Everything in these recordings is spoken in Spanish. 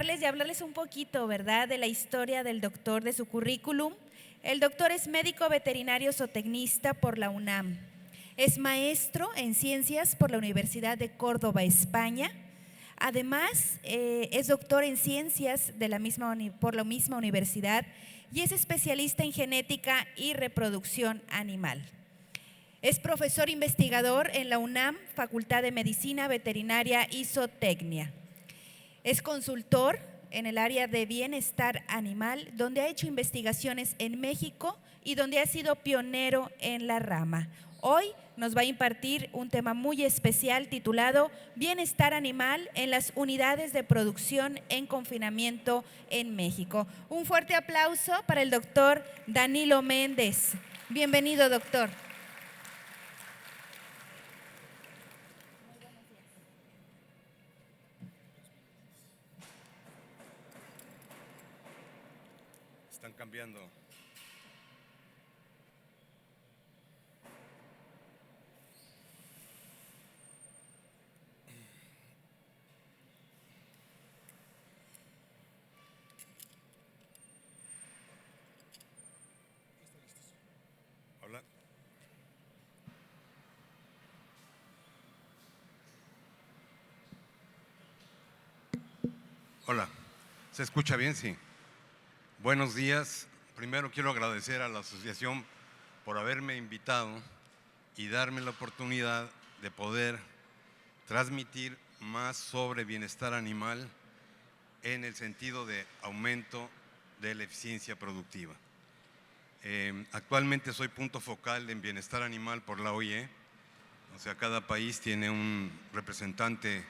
Y hablarles un poquito, ¿verdad?, de la historia del doctor, de su currículum. El doctor es médico veterinario zootecnista por la UNAM. Es maestro en ciencias por la Universidad de Córdoba, España. Además, es doctor en ciencias por la misma universidad y es especialista en genética y reproducción animal. Es profesor investigador en la UNAM, Facultad de Medicina Veterinaria y Zootecnia. Es consultor en el área de bienestar animal, donde ha hecho investigaciones en México y donde ha sido pionero en la rama. Hoy nos va a impartir un tema muy especial titulado Bienestar animal en las unidades de producción en confinamiento en México. Un fuerte aplauso para el doctor Danilo Méndez. Bienvenido, doctor. Están cambiando. Hola. Hola. ¿Se escucha bien? Sí. Buenos días. Primero quiero agradecer a la asociación por haberme invitado y darme la oportunidad de poder transmitir más sobre bienestar animal en el sentido de aumento de la eficiencia productiva. Actualmente soy punto focal en bienestar animal por la OIE, o sea, cada país tiene un representante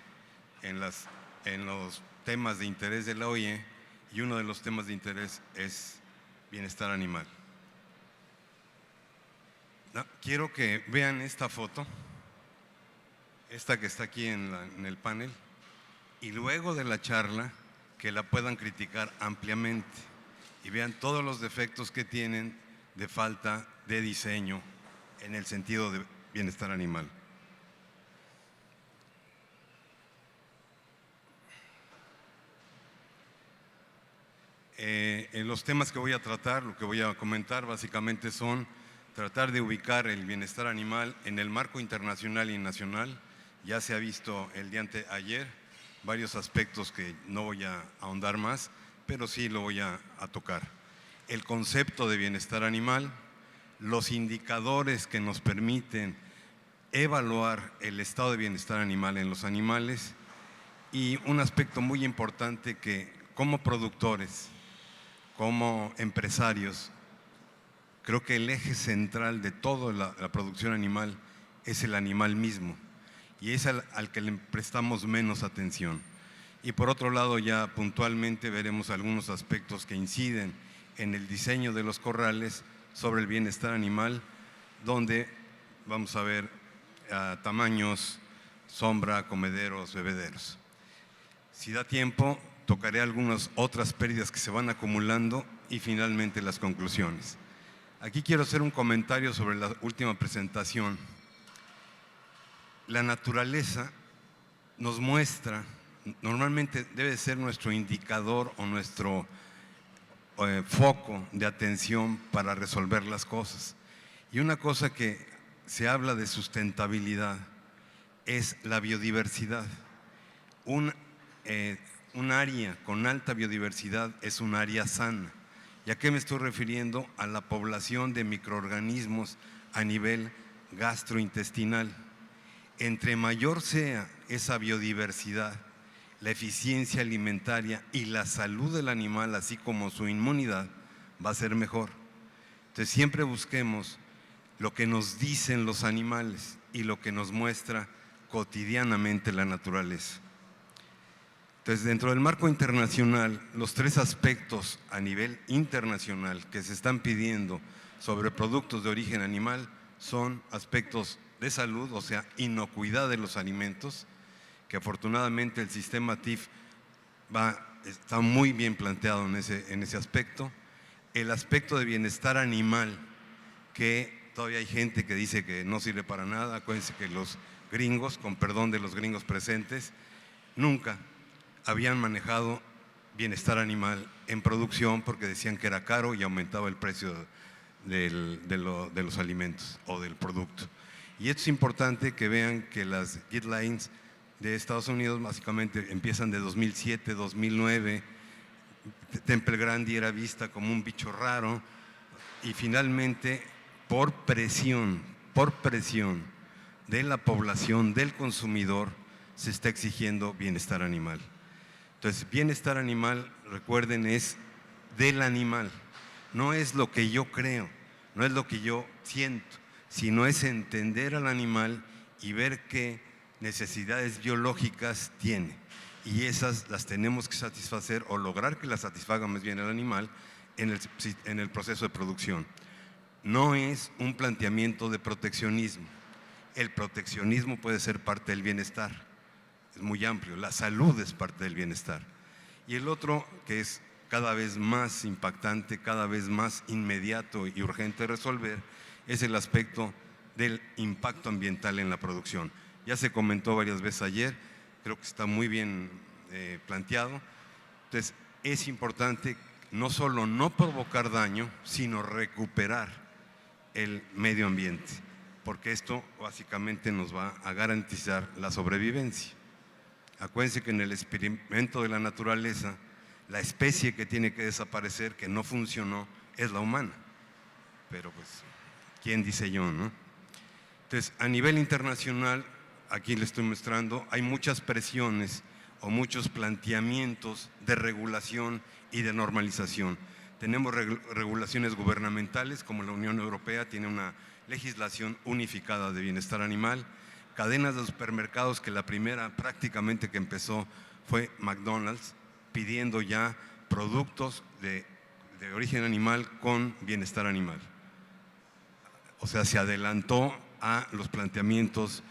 en los temas de interés de la OIE y uno de los temas de interés es bienestar animal. Quiero que vean esta foto, esta que está aquí en el panel, y luego de la charla que la puedan criticar ampliamente y vean todos los defectos que tienen de falta de diseño en el sentido de bienestar animal. En los temas que voy a tratar, lo que voy a comentar básicamente son tratar de ubicar el bienestar animal en el marco internacional y nacional. Ya se ha visto el día ayer varios aspectos que no voy a ahondar más, pero sí lo voy a tocar. El concepto de bienestar animal, los indicadores que nos permiten evaluar el estado de bienestar animal en los animales y un aspecto muy importante que como productores, como empresarios, creo que el eje central de toda la producción animal es el animal mismo y es al que le prestamos menos atención. Y por otro lado, ya puntualmente veremos algunos aspectos que inciden en el diseño de los corrales sobre el bienestar animal, donde vamos a ver tamaños, sombra, comederos, bebederos. Si da tiempo, tocaré algunas otras pérdidas que se van acumulando y finalmente las conclusiones. Aquí quiero hacer un comentario sobre la última presentación. La naturaleza nos muestra, normalmente debe ser nuestro indicador o nuestro foco de atención para resolver las cosas. Y una cosa que se habla de sustentabilidad es la biodiversidad. Un área con alta biodiversidad es un área sana. ¿Y a qué me estoy refiriendo? A la población de microorganismos a nivel gastrointestinal. Entre mayor sea esa biodiversidad, la eficiencia alimentaria y la salud del animal, así como su inmunidad, va a ser mejor. Entonces siempre busquemos lo que nos dicen los animales y lo que nos muestra cotidianamente la naturaleza. Entonces, dentro del marco internacional, los tres aspectos a nivel internacional que se están pidiendo sobre productos de origen animal son aspectos de salud, o sea, inocuidad de los alimentos, que afortunadamente el sistema TIF está muy bien planteado en ese aspecto. El aspecto de bienestar animal, que todavía hay gente que dice que no sirve para nada. Acuérdense que los gringos, con perdón de los gringos presentes, nunca habían manejado bienestar animal en producción porque decían que era caro y aumentaba el precio de los alimentos o del producto. Y esto es importante que vean que las guidelines de Estados Unidos básicamente empiezan de 2007, 2009. Temple Grandi era vista como un bicho raro y finalmente por presión de la población, del consumidor, se está exigiendo bienestar animal. Entonces, bienestar animal, recuerden, es del animal, no es lo que yo creo, no es lo que yo siento, sino es entender al animal y ver qué necesidades biológicas tiene. Y esas las tenemos que satisfacer o lograr que las satisfaga más bien el animal en el proceso de producción. No es un planteamiento de proteccionismo. El proteccionismo puede ser parte del bienestar, es muy amplio. La salud es parte del bienestar. Y el otro, que es cada vez más impactante, cada vez más inmediato y urgente de resolver, es el aspecto del impacto ambiental en la producción. Ya se comentó varias veces ayer, creo que está muy bien planteado. Entonces, es importante no solo no provocar daño, sino recuperar el medio ambiente, porque esto básicamente nos va a garantizar la sobrevivencia. Acuérdense que en el experimento de la naturaleza, la especie que tiene que desaparecer, que no funcionó, es la humana. Pero pues, ¿quién dice yo, no? Entonces, a nivel internacional, aquí les estoy mostrando, hay muchas presiones o muchos planteamientos de regulación y de normalización. Tenemos regulaciones gubernamentales, como la Unión Europea tiene una legislación unificada de bienestar animal, cadenas de supermercados, que la primera prácticamente que empezó fue McDonald's, pidiendo ya productos de origen animal con bienestar animal. O sea, se adelantó a los planteamientos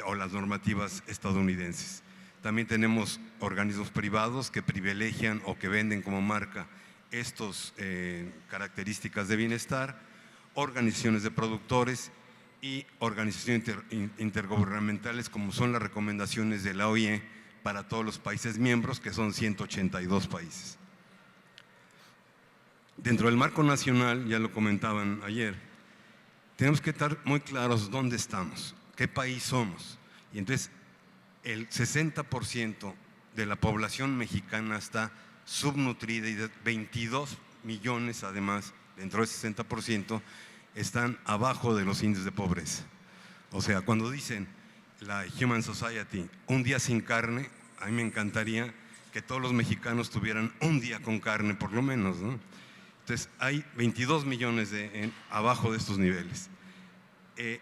o las normativas estadounidenses. También tenemos organismos privados que privilegian o que venden como marca estas características de bienestar, organizaciones de productores y organizaciones intergubernamentales, como son las recomendaciones de la OIE para todos los países miembros, que son 182 países. Dentro del marco nacional, ya lo comentaban ayer, tenemos que estar muy claros dónde estamos, qué país somos. Y entonces el 60% de la población mexicana está subnutrida y 22 millones además, dentro del 60%, están abajo de los índices de pobreza. O sea, cuando dicen la Human Society, un día sin carne, a mí me encantaría que todos los mexicanos tuvieran un día con carne por lo menos, ¿no? Entonces, hay 22 millones abajo de estos niveles.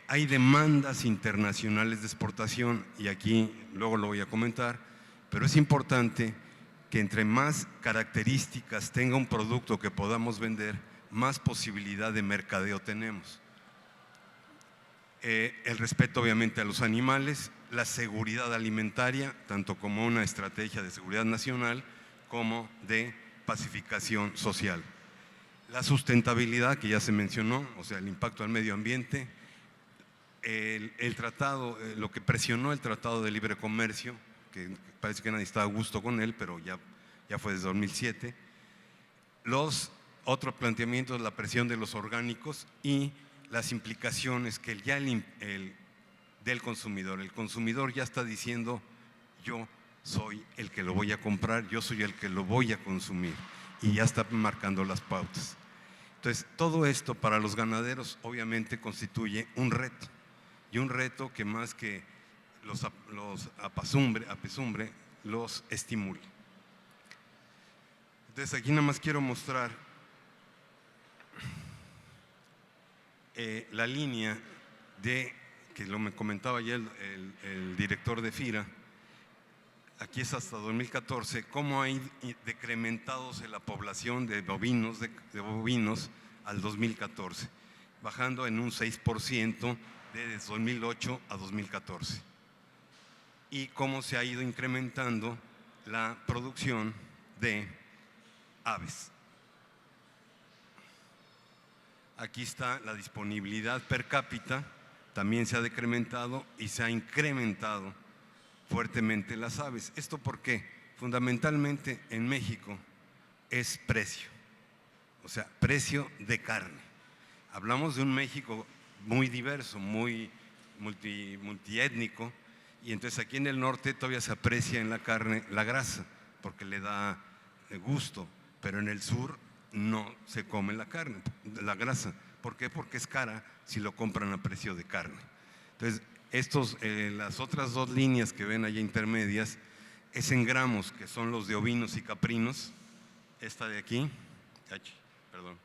Hay demandas internacionales de exportación, y aquí luego lo voy a comentar, pero es importante que entre más características tenga un producto que podamos vender, más posibilidad de mercadeo tenemos. El respeto obviamente a los animales, la seguridad alimentaria, tanto como una estrategia de seguridad nacional como de pacificación social. La sustentabilidad, que ya se mencionó, o sea, el impacto al medio ambiente. El tratado, lo que presionó el Tratado de Libre Comercio, que parece que nadie está a gusto con él, pero ya fue desde 2007. Los otros planteamientos, la presión de los orgánicos y las implicaciones que del consumidor. El consumidor ya está diciendo: yo soy el que lo voy a comprar, yo soy el que lo voy a consumir, y ya está marcando las pautas. Entonces, todo esto para los ganaderos obviamente constituye un reto, y un reto que más que los apesumbre, los estimule. Entonces, aquí nada más quiero mostrar la línea que me comentaba ya el director de FIRA. Aquí es hasta 2014, cómo ha decrementado la población de bovinos al 2014, bajando en un 6% desde 2008 a 2014. Y cómo se ha ido incrementando la producción de aves. Aquí está la disponibilidad per cápita, también se ha decrementado y se ha incrementado fuertemente las aves. ¿Esto por qué? fundamentalmente en México es precio, o sea, precio de carne. Hablamos de un México muy diverso, muy multiétnico, y entonces aquí en el norte todavía se aprecia en la carne la grasa, porque le da gusto, pero en el sur no se come la carne, la grasa. ¿Por qué? Porque es cara si lo compran a precio de carne. Entonces, las otras dos líneas que ven allá intermedias es en gramos, que son los de ovinos y caprinos. Esta de aquí, perdón.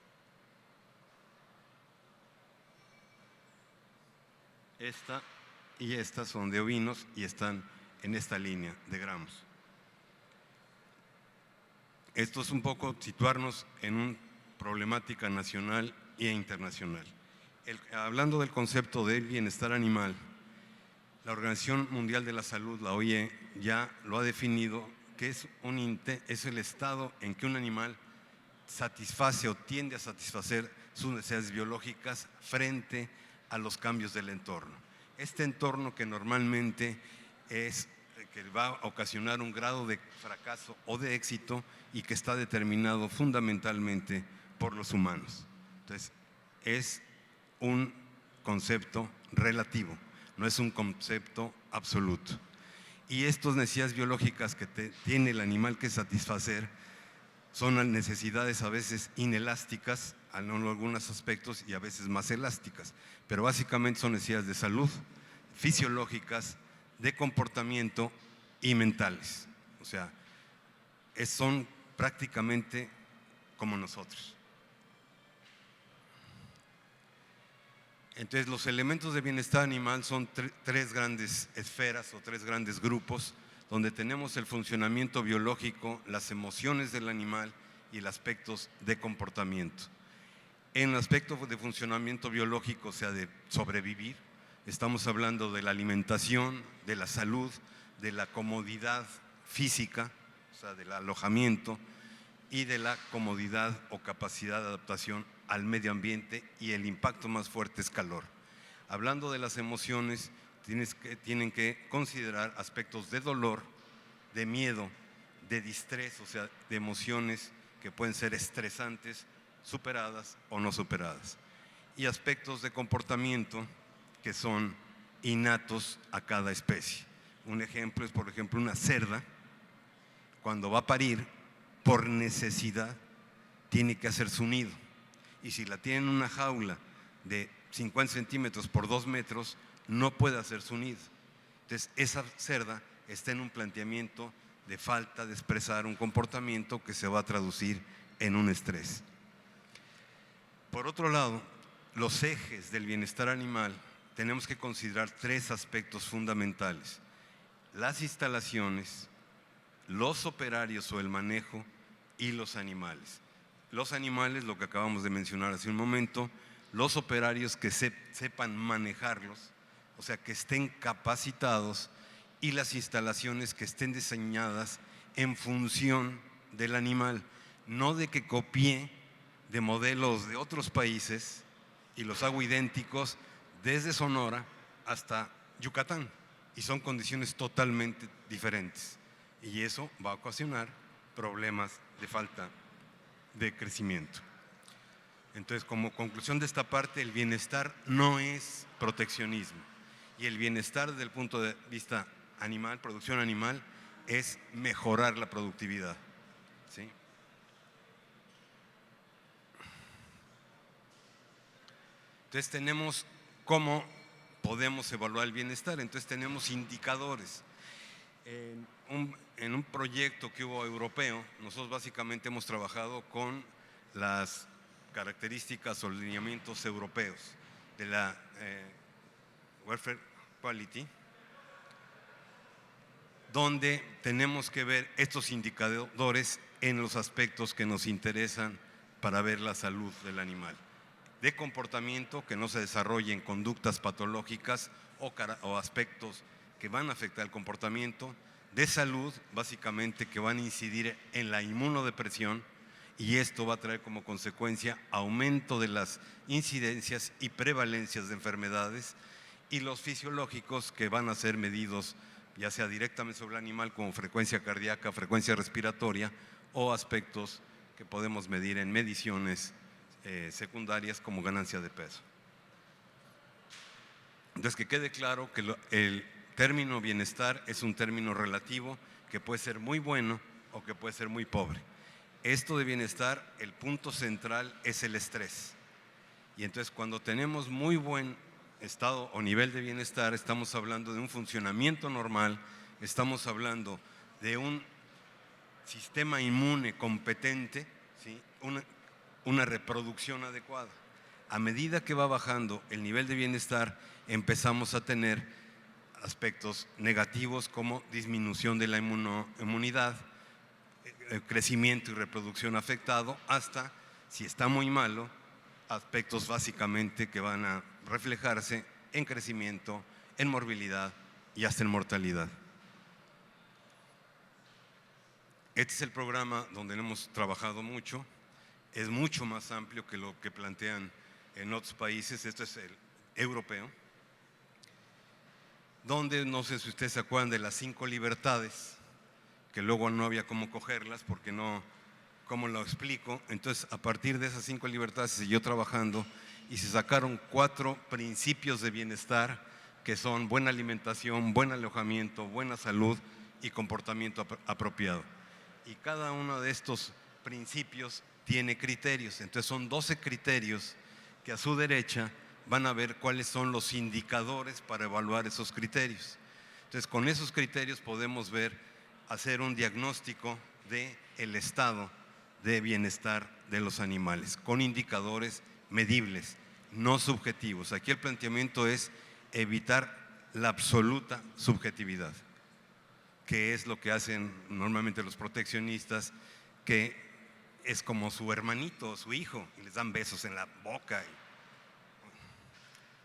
Esta y esta son de ovinos y están en esta línea de gramos. Esto es un poco situarnos en una problemática nacional e internacional. Hablando del concepto del bienestar animal, la Organización Mundial de la Salud, la OIE, ya lo ha definido, que es el estado en que un animal satisface o tiende a satisfacer sus necesidades biológicas frente a los cambios del entorno. Este entorno que normalmente es que va a ocasionar un grado de fracaso o de éxito y que está determinado fundamentalmente por los humanos. Entonces, es un concepto relativo, no es un concepto absoluto. Y estas necesidades biológicas que tiene el animal que satisfacer son necesidades a veces inelásticas en algunos aspectos y a veces más elásticas, pero básicamente son necesidades de salud, fisiológicas, de comportamiento y mentales. O sea, son prácticamente como nosotros. Entonces, los elementos de bienestar animal son tres grandes esferas o tres grandes grupos, donde tenemos el funcionamiento biológico, las emociones del animal y los aspectos de comportamiento. En el aspecto de funcionamiento biológico, o sea, de sobrevivir, estamos hablando de la alimentación, de la salud, de la comodidad física, o sea, del alojamiento, y de la comodidad o capacidad de adaptación al medio ambiente, y el impacto más fuerte es calor. Hablando de las emociones, tienen que considerar aspectos de dolor, de miedo, de distrés, o sea, de emociones que pueden ser estresantes, superadas o no superadas. Y aspectos de comportamiento que son innatos a cada especie. Un ejemplo es, por ejemplo, una cerda, cuando va a parir, por necesidad, tiene que hacer su nido. Y si la tiene en una jaula de 50 centímetros por 2 metros, no puede hacer su nido. Entonces, esa cerda está en un planteamiento de falta de expresar un comportamiento que se va a traducir en un estrés. Por otro lado, los ejes del bienestar animal, tenemos que considerar 3 aspectos fundamentales: las instalaciones, los operarios o el manejo y los animales. Los animales, lo que acabamos de mencionar hace un momento, los operarios que sepan manejarlos, o sea, que estén capacitados, y las instalaciones que estén diseñadas en función del animal, no de que copie de modelos de otros países y los hago idénticos desde Sonora hasta Yucatán, y son condiciones totalmente diferentes, y eso va a ocasionar problemas de falta de crecimiento. Entonces, como conclusión de esta parte, el bienestar no es proteccionismo, y el bienestar desde el punto de vista animal, producción animal, es mejorar la productividad, ¿sí? Entonces tenemos cómo podemos evaluar el bienestar. Entonces tenemos indicadores. En un proyecto que hubo europeo, nosotros básicamente hemos trabajado con las características o lineamientos europeos de la Welfare Quality, donde tenemos que ver estos indicadores en los aspectos que nos interesan para ver la salud del animal. De comportamiento, que no se desarrollen conductas patológicas o aspectos que van a afectar el comportamiento. De salud, básicamente, que van a incidir en la inmunodepresión, y esto va a traer como consecuencia aumento de las incidencias y prevalencias de enfermedades. Y los fisiológicos, que van a ser medidos ya sea directamente sobre el animal como frecuencia cardíaca, frecuencia respiratoria o aspectos que podemos medir en mediciones secundarias como ganancia de peso. Entonces, que quede claro que el término bienestar es un término relativo que puede ser muy bueno o que puede ser muy pobre. Esto de bienestar, el punto central es el estrés. Y entonces cuando tenemos muy buen estado o nivel de bienestar, estamos hablando de un funcionamiento normal, estamos hablando de un sistema inmune competente, ¿sí? Una reproducción adecuada. A medida que va bajando el nivel de bienestar, empezamos a tener aspectos negativos como disminución de la inmunidad, crecimiento y reproducción afectado, hasta, si está muy malo, aspectos básicamente que van a reflejarse en crecimiento, en morbilidad y hasta en mortalidad. Este es el programa donde hemos trabajado mucho, es mucho más amplio que lo que plantean en otros países, esto es el europeo, donde no sé si ustedes se acuerdan de las 5 libertades, que luego no había cómo cogerlas porque no, ¿cómo lo explico? Entonces, a partir de esas 5 libertades se siguió trabajando y se sacaron 4 principios de bienestar que son buena alimentación, buen alojamiento, buena salud y comportamiento apropiado. Y cada uno de estos principios tiene criterios, entonces son 12 criterios que a su derecha van a ver cuáles son los indicadores para evaluar esos criterios. Entonces, con esos criterios podemos hacer un diagnóstico del estado de bienestar de los animales, con indicadores medibles, no subjetivos. Aquí el planteamiento es evitar la absoluta subjetividad, que es lo que hacen normalmente los proteccionistas, que es como su hermanito o su hijo, y les dan besos en la boca.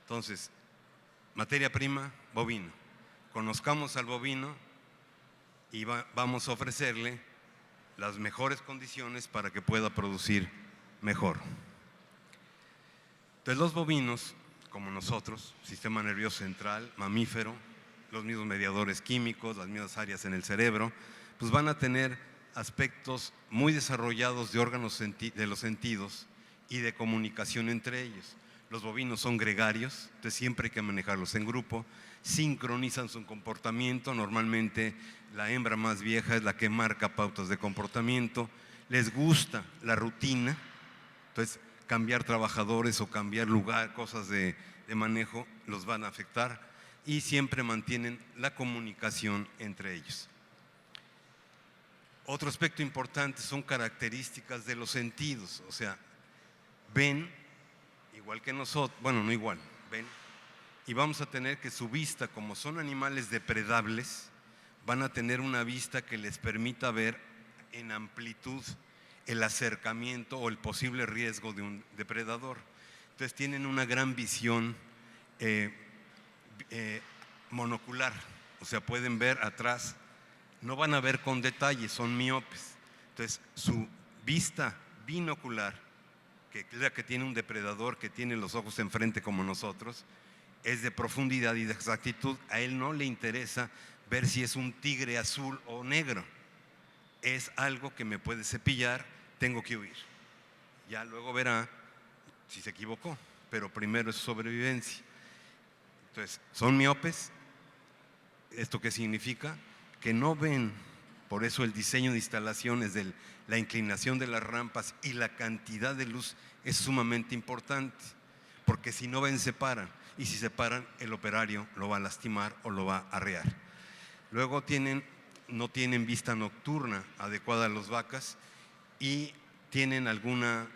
Entonces, materia prima, bovino. Conozcamos al bovino y vamos a ofrecerle las mejores condiciones para que pueda producir mejor. Entonces, los bovinos, como nosotros, sistema nervioso central, mamífero, los mismos mediadores químicos, las mismas áreas en el cerebro, pues van a tener aspectos muy desarrollados de órganos de los sentidos y de comunicación entre ellos. Los bovinos son gregarios, entonces siempre hay que manejarlos en grupo, sincronizan su comportamiento, normalmente la hembra más vieja es la que marca pautas de comportamiento, les gusta la rutina, entonces cambiar trabajadores o cambiar lugar, cosas de manejo los van a afectar, y siempre mantienen la comunicación entre ellos. Otro aspecto importante son características de los sentidos, o sea, ven igual que nosotros, bueno, no igual, ven, y vamos a tener que su vista, como son animales depredables, van a tener una vista que les permita ver en amplitud el acercamiento o el posible riesgo de un depredador. Entonces tienen una gran visión monocular, o sea, pueden ver atrás, no van a ver con detalle, son miopes. Entonces su vista binocular, que es la que tiene un depredador que tiene los ojos enfrente como nosotros, es de profundidad y de exactitud. A él no le interesa ver si es un tigre azul o negro, es algo que me puede cepillar, tengo que huir. Ya luego verá si se equivocó, pero primero es sobrevivencia. Entonces, son miopes. ¿Esto qué significa? Que no ven. Por eso el diseño de instalaciones, la inclinación de las rampas y la cantidad de luz es sumamente importante, porque si no ven se paran, y si se paran el operario lo va a lastimar o lo va a arrear. Luego no tienen vista nocturna adecuada a las vacas y tienen alguna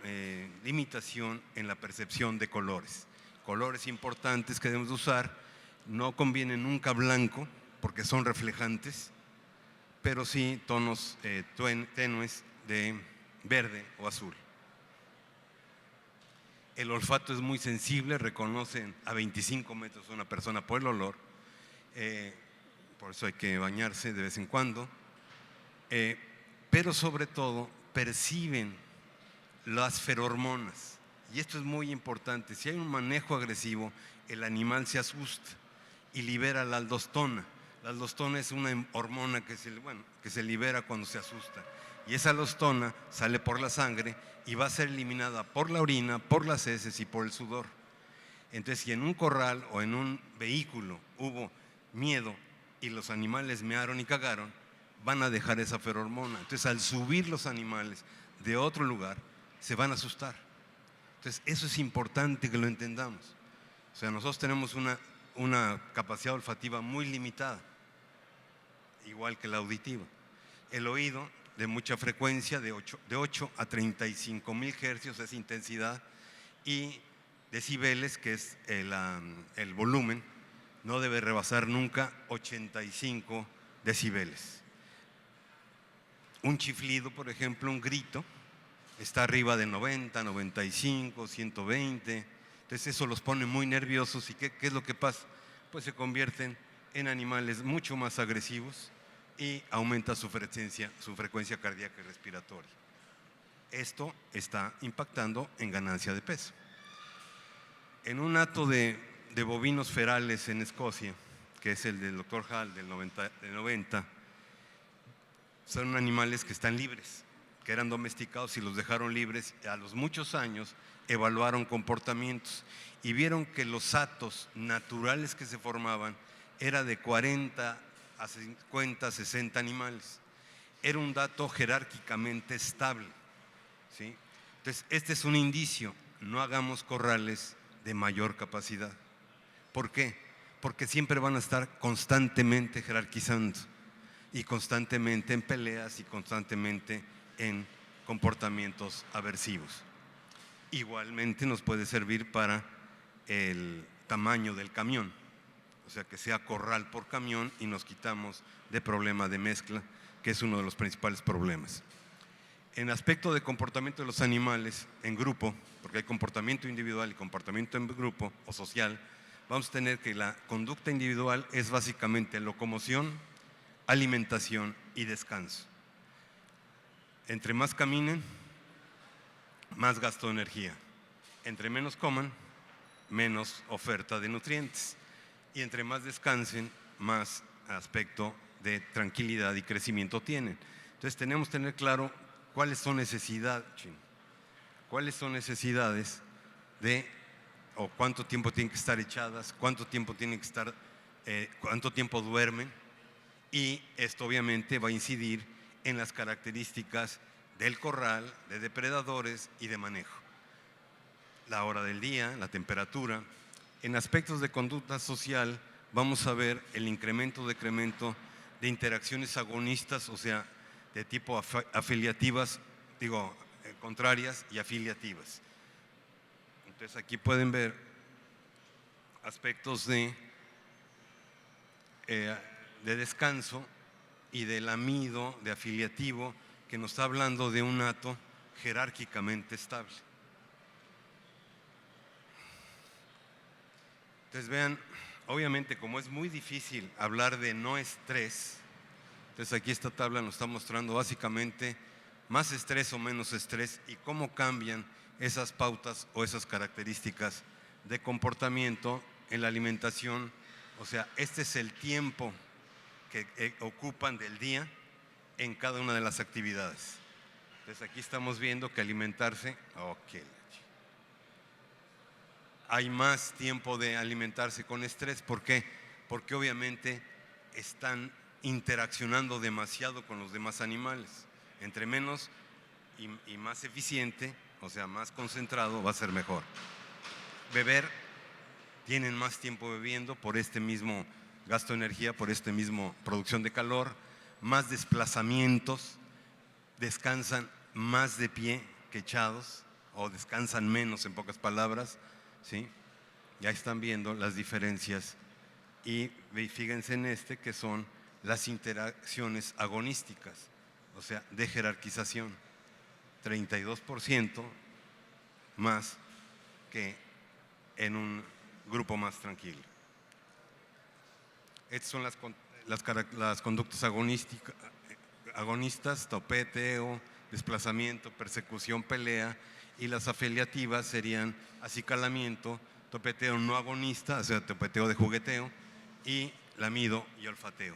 limitación en la percepción de colores. Colores importantes que debemos usar, no conviene nunca blanco porque son reflejantes, pero sí tonos tenues de verde o azul. El olfato es muy sensible, reconocen a 25 metros una persona por el olor, por eso hay que bañarse de vez en cuando, pero sobre todo perciben las ferormonas, y esto es muy importante. Si hay un manejo agresivo, el animal se asusta y libera la aldostona. La aldosterona es una hormona que se libera cuando se asusta. Y esa aldosterona sale por la sangre y va a ser eliminada por la orina, por las heces y por el sudor. Entonces, si en un corral o en un vehículo hubo miedo y los animales mearon y cagaron, van a dejar esa ferormona. Entonces, al subir los animales de otro lugar, se van a asustar. Entonces, eso es importante que lo entendamos. O sea, nosotros tenemos una capacidad olfativa muy limitada, igual que la auditiva. El oído, de mucha frecuencia, de 8 a 35,000 hercios es intensidad, y decibeles, que es el volumen, no debe rebasar nunca 85 decibeles. Un chiflido, por ejemplo, un grito, está arriba de 90, 95, 120. Entonces eso los pone muy nerviosos. ¿Y qué es lo que pasa? Pues se convierten en animales mucho más agresivos y aumenta su frecuencia cardíaca y respiratoria. Esto está impactando en ganancia de peso. En un hato de bovinos ferales en Escocia, que es el del Dr. Hall del 90, son animales que están libres, que eran domesticados y los dejaron libres. A los muchos años evaluaron comportamientos y vieron que los hatos naturales que se formaban era de 40 a 50, 60 animales. Era un dato jerárquicamente estable, ¿sí? Entonces, este es un indicio: no hagamos corrales de mayor capacidad. ¿Por qué? Porque siempre van a estar constantemente jerarquizando y constantemente en peleas y constantemente en comportamientos aversivos. Igualmente nos puede servir para el tamaño del camión, o sea, que sea corral por camión, y nos quitamos de problema de mezcla, que es uno de los principales problemas. En aspecto de comportamiento de los animales en grupo, porque hay comportamiento individual y comportamiento en grupo o social, vamos a tener que la conducta individual es básicamente locomoción, alimentación y descanso. Entre más caminen, más gasto de energía. Entre menos coman, menos oferta de nutrientes. Y entre más descansen, más aspecto de tranquilidad y crecimiento tienen. Entonces tenemos que tener claro cuáles son necesidades de, o cuánto tiempo tienen que estar echadas, cuánto tiempo tienen que estar, cuánto tiempo duermen, y esto obviamente va a incidir en las características del corral, de depredadores y de manejo. La hora del día, la temperatura. En aspectos de conducta social vamos a ver el incremento o decremento de interacciones agonistas, o sea, de tipo afiliativas, contrarias y afiliativas. Entonces aquí pueden ver aspectos de descanso y del amido, de afiliativo, que nos está hablando de un hato jerárquicamente estable. Entonces vean, obviamente como es muy difícil hablar de no estrés, entonces aquí esta tabla nos está mostrando básicamente más estrés o menos estrés y cómo cambian esas pautas o esas características de comportamiento en la alimentación. O sea, este es el tiempo que ocupan del día en cada una de las actividades. Entonces aquí estamos viendo que alimentarse, hay más tiempo de alimentarse con estrés. ¿Por qué? Porque obviamente están interaccionando demasiado con los demás animales. Entre menos y más eficiente, o sea, más concentrado, va a ser mejor. Beber, tienen más tiempo bebiendo por este mismo gasto de energía, por este mismo producción de calor, más desplazamientos, descansan más de pie que echados, o descansan menos, en pocas palabras, ¿sí? Ya están viendo las diferencias. Y fíjense en que son las interacciones agonísticas, o sea, de jerarquización, 32% más que en un grupo más tranquilo. Estas son las conductas agonistas, topeteo, desplazamiento, persecución, pelea, y las afiliativas serían acicalamiento, topeteo no agonista, o sea, topeteo de jugueteo, y lamido y olfateo.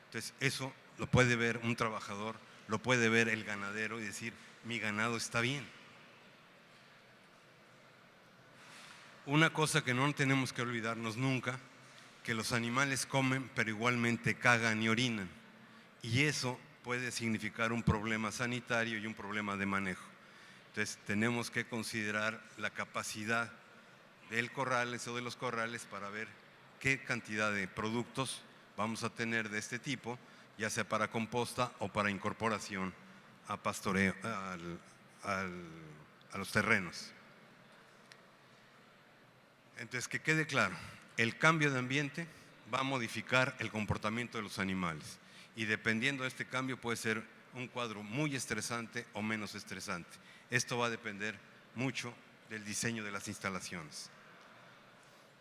Entonces eso lo puede ver un trabajador, lo puede ver el ganadero y decir, mi ganado está bien. Una cosa que no tenemos que olvidarnos nunca, que los animales comen pero igualmente cagan y orinan, y eso puede significar un problema sanitario y un problema de manejo. Entonces tenemos que considerar la capacidad del corral o de los corrales para ver qué cantidad de productos vamos a tener de este tipo, ya sea para composta o para incorporación a pastoreo, a los terrenos. Entonces, que quede claro, el cambio de ambiente va a modificar el comportamiento de los animales y dependiendo de este cambio puede ser un cuadro muy estresante o menos estresante. Esto va a depender mucho del diseño de las instalaciones.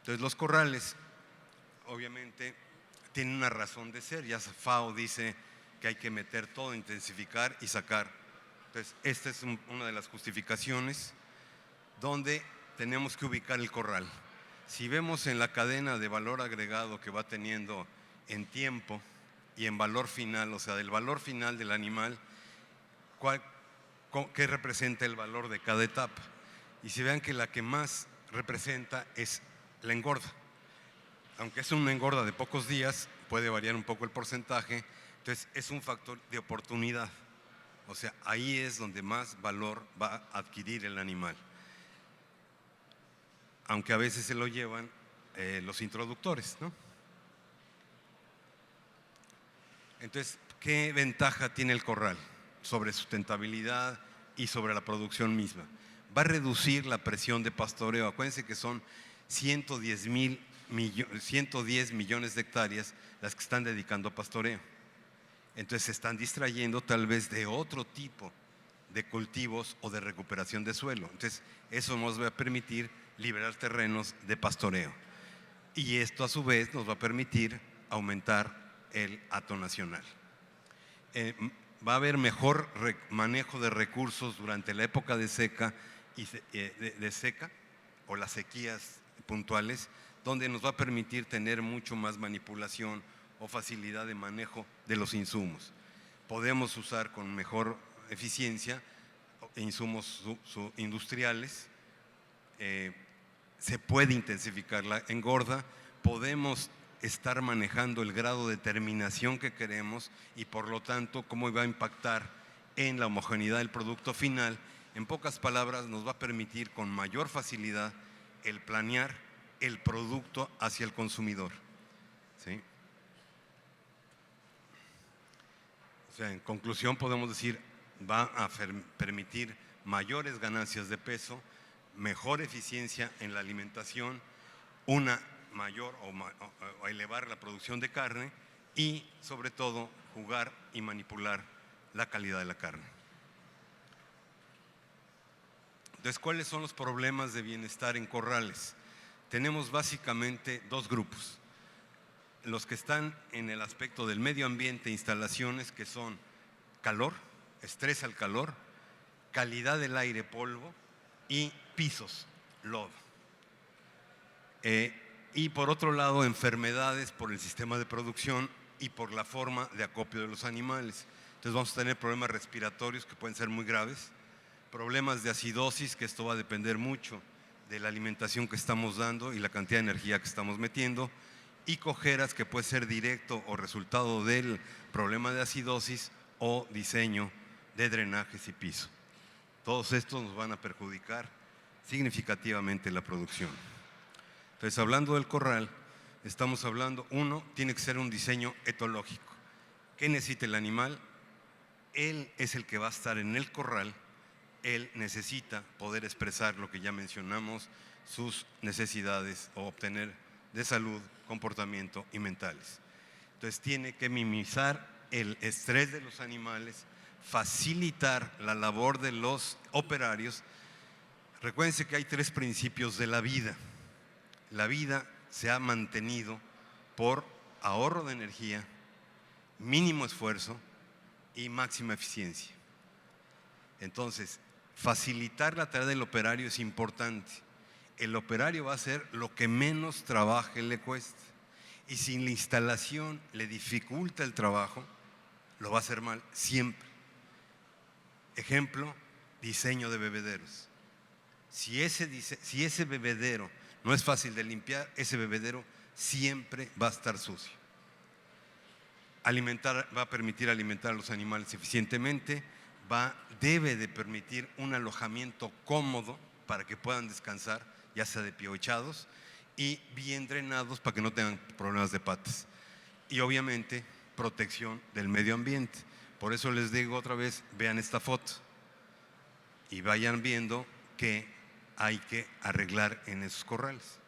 Entonces, los corrales, obviamente, tienen una razón de ser. Ya FAO dice que hay que meter todo, intensificar y sacar. Entonces, esta es una de las justificaciones donde tenemos que ubicar el corral. Si vemos en la cadena de valor agregado que va teniendo en tiempo y en valor final, o sea, del valor final del animal, ¿qué representa el valor de cada etapa? Y si vean que la que más representa es la engorda. Aunque es una engorda de pocos días, puede variar un poco el porcentaje, entonces es un factor de oportunidad. O sea, ahí es donde más valor va a adquirir el animal. Aunque a veces se lo llevan los introductores, ¿no? Entonces, ¿qué ventaja tiene el corral sobre sustentabilidad y sobre la producción misma? Va a reducir la presión de pastoreo. Acuérdense que son 110 millones de hectáreas las que están dedicando a pastoreo. Entonces se están distrayendo tal vez de otro tipo de cultivos o de recuperación de suelo. Entonces eso nos va a permitir liberar terrenos de pastoreo. Y esto a su vez nos va a permitir aumentar el hato nacional. Va a haber mejor manejo de recursos durante la época de seca, de seca o las sequías puntuales, donde nos va a permitir tener mucho más manipulación o facilidad de manejo de los insumos. Podemos usar con mejor eficiencia insumos industriales, se puede intensificar la engorda, podemos estar manejando el grado de terminación que queremos y por lo tanto cómo va a impactar en la homogeneidad del producto final. En pocas palabras, nos va a permitir con mayor facilidad el planear el producto hacia el consumidor, ¿sí? O sea, en conclusión podemos decir, va a permitir mayores ganancias de peso, mejor eficiencia en la alimentación, una mayor o elevar la producción de carne y sobre todo jugar y manipular la calidad de la carne. Entonces, ¿cuáles son los problemas de bienestar en corrales? Tenemos básicamente dos grupos. Los que están en el aspecto del medio ambiente, instalaciones que son calor, estrés al calor, calidad del aire, polvo y pisos, lodo. Y por otro lado, enfermedades por el sistema de producción y por la forma de acopio de los animales. Entonces vamos a tener problemas respiratorios que pueden ser muy graves, problemas de acidosis, que esto va a depender mucho de la alimentación que estamos dando y la cantidad de energía que estamos metiendo, y cojeras, que puede ser directo o resultado del problema de acidosis o diseño de drenajes y piso. Todos estos nos van a perjudicar significativamente la producción. Entonces, hablando del corral, estamos hablando, uno, tiene que ser un diseño etológico. ¿Qué necesita el animal? Él es el que va a estar en el corral, él necesita poder expresar lo que ya mencionamos, sus necesidades o obtener de salud, comportamiento y mentales. Entonces tiene que minimizar el estrés de los animales, facilitar la labor de los operarios. Recuérdense que hay tres principios de la vida. La vida se ha mantenido por ahorro de energía, mínimo esfuerzo y máxima eficiencia. Entonces, facilitar la tarea del operario es importante. El operario va a hacer lo que menos trabajo le cueste. Y si la instalación le dificulta el trabajo, lo va a hacer mal siempre. Ejemplo, diseño de bebederos. Si ese bebedero no es fácil de limpiar, ese bebedero siempre va a estar sucio. Va a permitir alimentar a los animales eficientemente, debe de permitir un alojamiento cómodo para que puedan descansar, ya sea de pie o echados, y bien drenados para que no tengan problemas de patas. Y obviamente protección del medio ambiente. Por eso les digo otra vez, vean esta foto y vayan viendo qué hay que arreglar en esos corrales.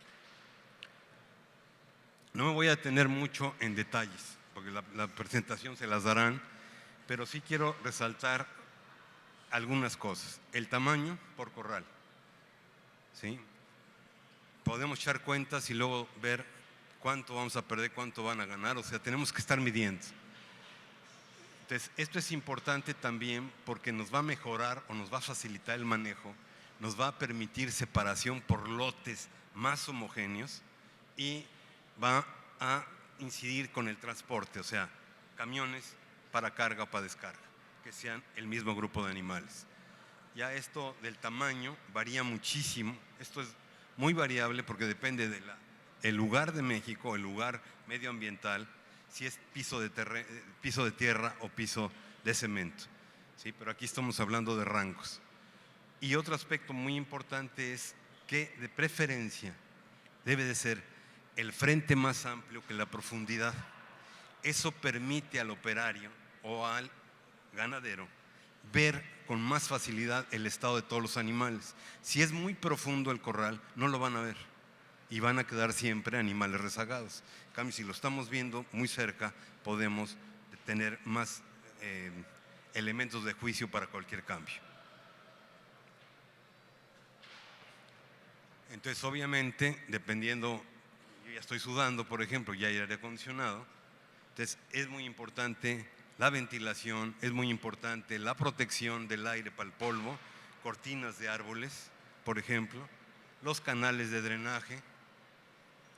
No me voy a detener mucho en detalles, porque la presentación se las darán, pero sí quiero resaltar algunas cosas. El tamaño por corral, ¿sí? Podemos echar cuentas y luego ver cuánto vamos a perder, cuánto van a ganar, o sea, tenemos que estar midiendo. Entonces, esto es importante también porque nos va a mejorar o nos va a facilitar el manejo, nos va a permitir separación por lotes más homogéneos y va a incidir con el transporte, o sea, camiones para carga o para descarga, que sean el mismo grupo de animales. Ya esto del tamaño varía muchísimo, esto es muy variable porque depende del lugar de México, el lugar medioambiental, si es piso de tierra o piso de cemento, ¿sí? Pero aquí estamos hablando de rangos. Y otro aspecto muy importante es que de preferencia debe de ser el frente más amplio que la profundidad. Eso permite al operario o al ganadero ver con más facilidad el estado de todos los animales. Si es muy profundo el corral, no lo van a ver y van a quedar siempre animales rezagados. En cambio, si lo estamos viendo muy cerca, podemos tener más elementos de juicio para cualquier cambio. Entonces, obviamente, dependiendo, yo ya estoy sudando, por ejemplo, ya hay aire acondicionado, entonces es muy importante la ventilación, es muy importante la protección del aire para el polvo, cortinas de árboles, por ejemplo, los canales de drenaje.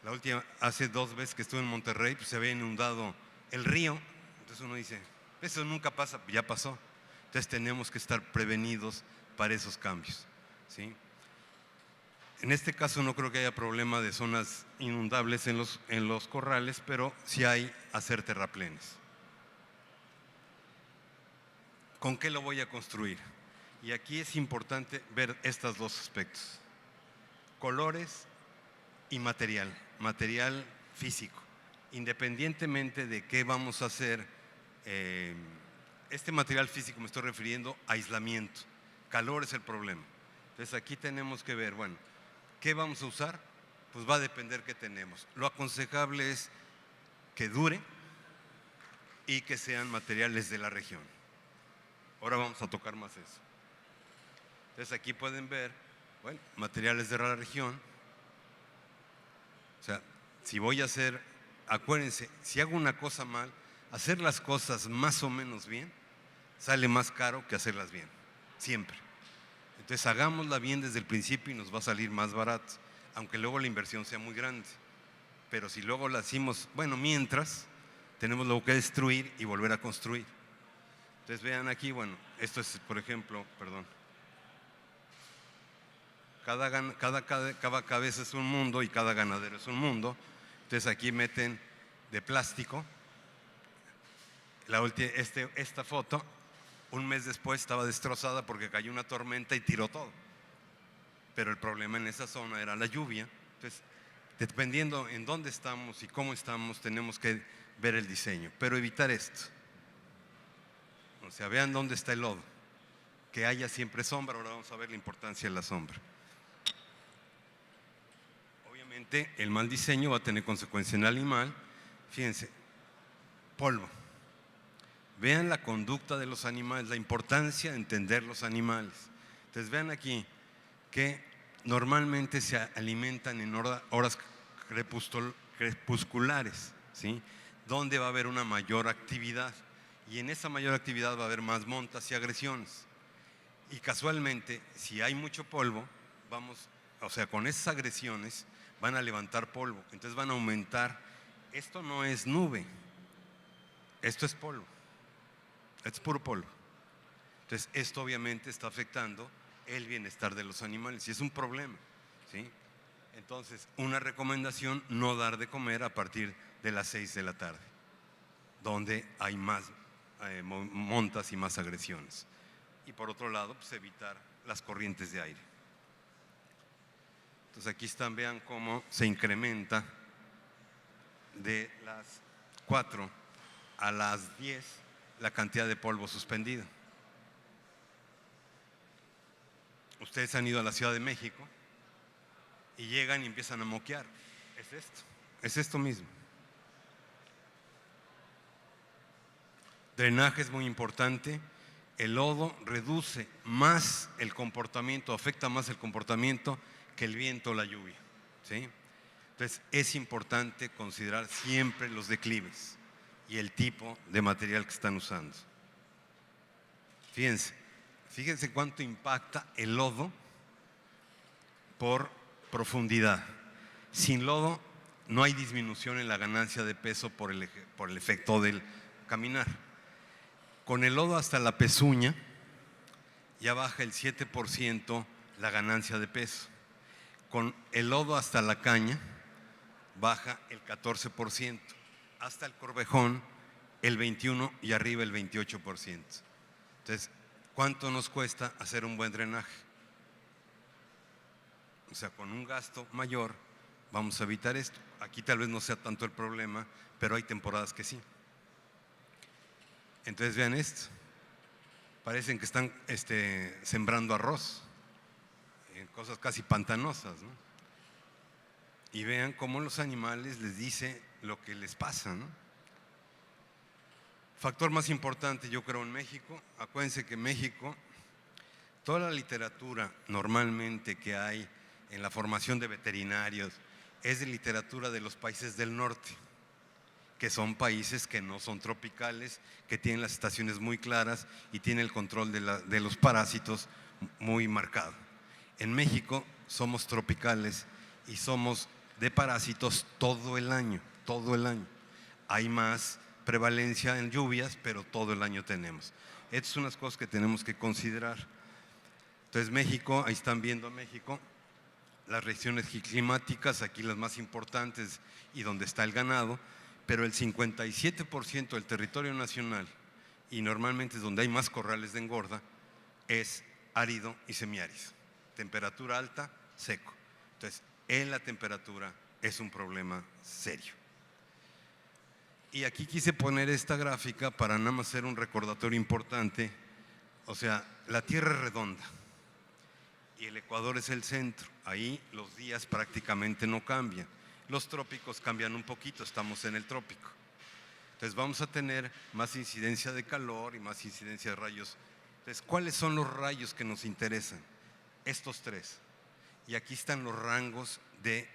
La última, hace 2 veces que estuve en Monterrey, pues se había inundado el río, entonces uno dice, eso nunca pasa, ya pasó. Entonces tenemos que estar prevenidos para esos cambios, ¿sí? En este caso no creo que haya problema de zonas inundables en los corrales, pero sí hay hacer terraplenes. ¿Con qué lo voy a construir? Y aquí es importante ver estos dos aspectos: colores y material físico. Independientemente de qué vamos a hacer, este material físico me estoy refiriendo a aislamiento. Calor es el problema. Entonces aquí tenemos que ver, bueno, ¿qué vamos a usar? Pues va a depender qué tenemos. Lo aconsejable es que dure y que sean materiales de la región. Ahora vamos a tocar más eso. Entonces aquí pueden ver, bueno, materiales de la región. O sea, si voy a hacer, acuérdense, si hago una cosa mal, hacer las cosas más o menos bien sale más caro que hacerlas bien, siempre. Entonces hagámosla bien desde el principio y nos va a salir más barato, aunque luego la inversión sea muy grande. Pero si luego la hacemos, bueno, mientras, tenemos luego que destruir y volver a construir. Entonces vean aquí, bueno, esto es, por ejemplo, perdón. Cada cabeza es un mundo y cada ganadero es un mundo. Entonces aquí meten de plástico. Esta foto, un mes después estaba destrozada porque cayó una tormenta y tiró todo. Pero el problema en esa zona era la lluvia. Entonces, dependiendo en dónde estamos y cómo estamos, tenemos que ver el diseño, pero evitar esto. O sea, vean dónde está el lodo, que haya siempre sombra. Ahora vamos a ver la importancia de la sombra. Obviamente el mal diseño va a tener consecuencias en el animal. Fíjense, polvo. Vean la conducta de los animales, la importancia de entender los animales. Entonces vean aquí que normalmente se alimentan en horas crepusculares, ¿sí? Donde va a haber una mayor actividad, y en esa mayor actividad va a haber más montas y agresiones. Y casualmente, si hay mucho polvo, con esas agresiones van a levantar polvo, entonces van a aumentar esto no es nube, esto es polvo, esto es puro polvo. Entonces, esto obviamente está afectando el bienestar de los animales y es un problema, ¿sí? Entonces, una recomendación: no dar de comer a partir de las 6 de la tarde, donde hay más montas y más agresiones. Y por otro lado, pues evitar las corrientes de aire. Entonces aquí están, vean cómo se incrementa de las 4 a las 10 la cantidad de polvo suspendido. Ustedes han ido a la Ciudad de México y llegan y empiezan a moquear. Es esto mismo. Drenaje es muy importante. El lodo reduce más el comportamiento, afecta más el comportamiento que el viento o la lluvia, ¿sí? Entonces es importante considerar siempre los declives y el tipo de material que están usando. Fíjense cuánto impacta el lodo por profundidad. Sin lodo no hay disminución en la ganancia de peso por el efecto del caminar. Con el lodo hasta la pezuña ya baja el 7% la ganancia de peso. Con el lodo hasta la caña baja el 14%, hasta el corvejón el 21% y arriba el 28%. Entonces, ¿cuánto nos cuesta hacer un buen drenaje? O sea, con un gasto mayor vamos a evitar esto. Aquí tal vez no sea tanto el problema, pero hay temporadas que sí. Entonces vean esto, parecen que están sembrando arroz, en cosas casi pantanosas, ¿no? Y vean cómo los animales les dice lo que les pasa, ¿no? Factor más importante, yo creo, en México. Acuérdense que en México, toda la literatura normalmente que hay en la formación de veterinarios es de literatura de los países del norte, que son países que no son tropicales, que tienen las estaciones muy claras y tienen el control de los parásitos muy marcado. En México somos tropicales y somos de parásitos todo el año, todo el año. Hay más prevalencia en lluvias, pero todo el año tenemos. Estas son unas cosas que tenemos que considerar. Entonces México, ahí están viendo México, las regiones climáticas, aquí las más importantes y donde está el ganado, pero el 57% del territorio nacional, y normalmente es donde hay más corrales de engorda, es árido y semiárido. Temperatura alta, seco. Entonces, en la temperatura es un problema serio. Y aquí quise poner esta gráfica para nada más hacer un recordatorio importante. O sea, la Tierra es redonda y el Ecuador es el centro. Ahí los días prácticamente no cambian. Los trópicos cambian un poquito, estamos en el trópico. Entonces vamos a tener más incidencia de calor y más incidencia de rayos. Entonces, ¿cuáles son los rayos que nos interesan? Estos tres. Y aquí están los rangos de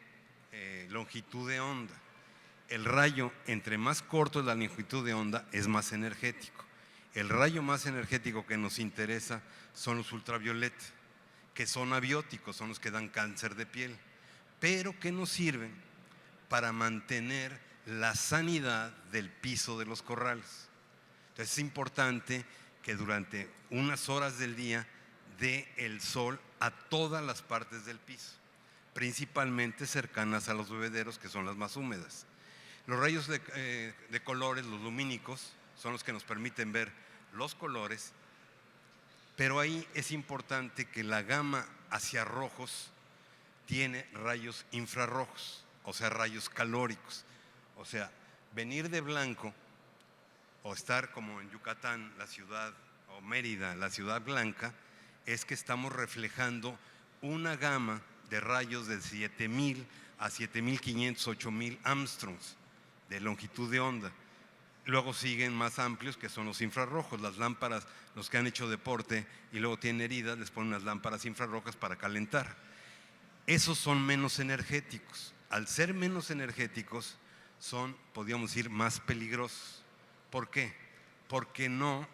longitud de onda. El rayo, entre más corto es la longitud de onda, es más energético. El rayo más energético que nos interesa son los ultravioleta, que son abióticos, son los que dan cáncer de piel, pero que nos sirven para mantener la sanidad del piso de los corrales. Entonces es importante que durante unas horas del día dé el sol a todas las partes del piso, principalmente cercanas a los bebederos, que son las más húmedas. Los rayos de colores, los lumínicos, son los que nos permiten ver los colores, pero ahí es importante que la gama hacia rojos tiene rayos infrarrojos, o sea, rayos calóricos. O sea, venir de blanco o estar como en Yucatán, la ciudad, o Mérida, la ciudad blanca, es que estamos reflejando una gama de rayos de 7.000 a 7.500, 8.000 Armstrongs de longitud de onda. Luego siguen más amplios, que son los infrarrojos. Las lámparas, los que han hecho deporte y luego tienen heridas, les ponen unas lámparas infrarrojas para calentar. Esos son menos energéticos. Al ser menos energéticos, son, podríamos decir, más peligrosos. ¿Por qué? Porque no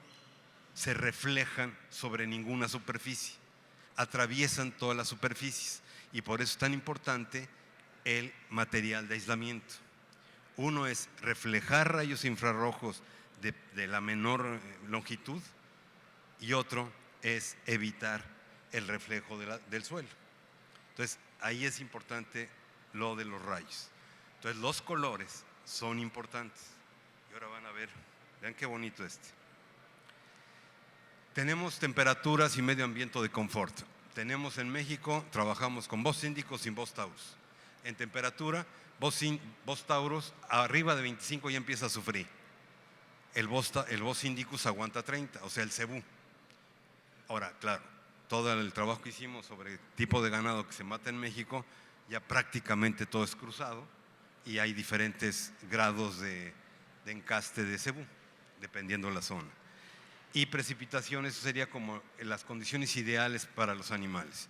se reflejan sobre ninguna superficie, atraviesan todas las superficies, y por eso es tan importante el material de aislamiento. Uno es reflejar rayos infrarrojos de la menor longitud y otro es evitar el reflejo del suelo. Entonces, ahí es importante lo de los rayos. Entonces, los colores son importantes. Y ahora van a ver, vean qué bonito este. Tenemos temperaturas y medio ambiente de confort. Tenemos en México, trabajamos con Bos Indicus sin Bos Taurus. En temperatura, Bos Taurus arriba de 25 ya empieza a sufrir. El Bos Indicus aguanta 30, o sea, el cebú. Ahora, claro, todo el trabajo que hicimos sobre el tipo de ganado que se mata en México, ya prácticamente todo es cruzado y hay diferentes grados de encaste de cebú, dependiendo de la zona. Y precipitación, eso sería como las condiciones ideales para los animales,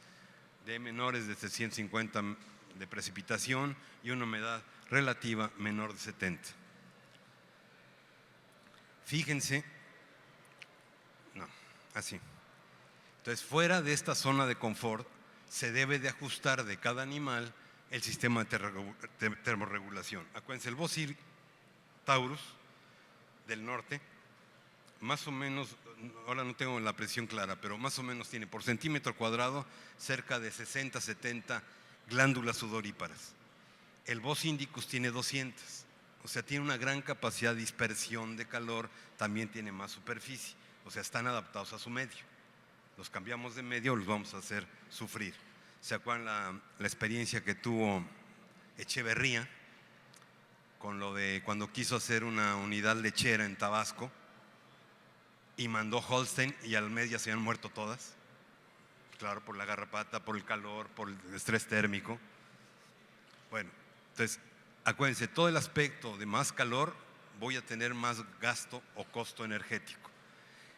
de menores de 750 de precipitación y una humedad relativa menor de 70. Fíjense, no, así. Entonces, fuera de esta zona de confort, se debe de ajustar de cada animal el sistema de termorregulación. Acuérdense, el Bos Taurus del norte, más o menos, ahora no tengo la presión clara, pero más o menos tiene por centímetro cuadrado cerca de 60, 70 glándulas sudoríparas. El Bos Indicus tiene 200, o sea, tiene una gran capacidad de dispersión de calor, también tiene más superficie, o sea, están adaptados a su medio. Los cambiamos de medio, los vamos a hacer sufrir. ¿Se acuerdan la experiencia que tuvo Echeverría con lo de cuando quiso hacer una unidad lechera en Tabasco y mandó Holstein y al mes ya se habían muerto todas? Claro, por la garrapata, por el calor, por el estrés térmico. Bueno, entonces, acuérdense, todo el aspecto de más calor, voy a tener más gasto o costo energético.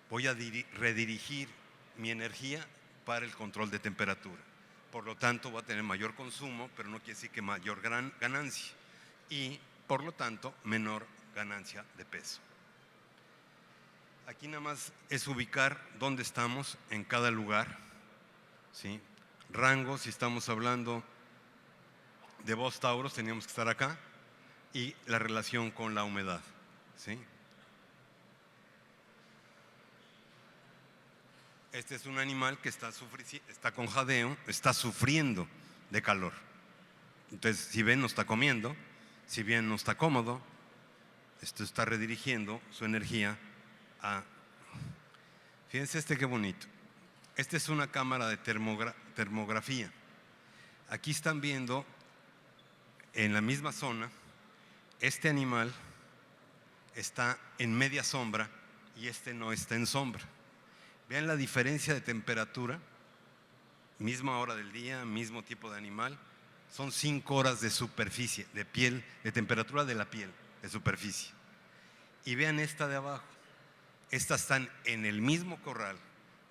Voy a redirigir mi energía para el control de temperatura. Por lo tanto, voy a tener mayor consumo, pero no quiere decir que mayor ganancia. Y, por lo tanto, menor ganancia de peso. Aquí nada más es ubicar dónde estamos en cada lugar, ¿sí? Rango, si estamos hablando de Bos Taurus, teníamos que estar acá, y la relación con la humedad, ¿sí? Este es un animal que está con jadeo, está sufriendo de calor. Entonces, si ven, no está comiendo, si bien no está cómodo, esto está redirigiendo su energía a… Fíjense qué bonito. Esta es una cámara de termografía. Aquí están viendo en la misma zona, este animal está en media sombra y este no está en sombra. Vean la diferencia de temperatura, misma hora del día, mismo tipo de animal, son 5 horas de superficie, de piel, de temperatura de la piel, de superficie. Y vean esta de abajo, estas están en el mismo corral,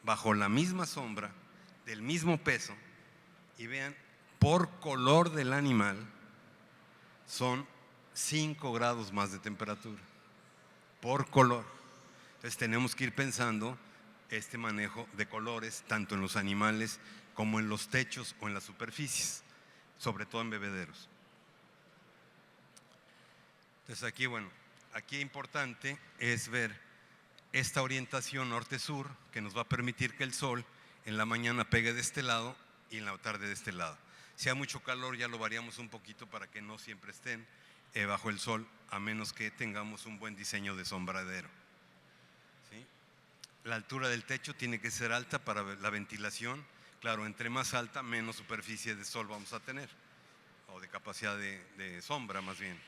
bajo la misma sombra, del mismo peso, y vean, por color del animal, son 5 grados más de temperatura, por color. Entonces tenemos que ir pensando este manejo de colores, tanto en los animales como en los techos o en las superficies, sobre todo en bebederos. Entonces aquí, bueno, aquí importante es ver esta orientación norte-sur que nos va a permitir que el sol en la mañana pegue de este lado y en la tarde de este lado. Si hay mucho calor ya lo variamos un poquito para que no siempre estén bajo el sol, a menos que tengamos un buen diseño de sombradero. ¿Sí? La altura del techo tiene que ser alta para la ventilación. Claro, entre más alta, menos superficie de sol vamos a tener, o de capacidad de sombra más bien.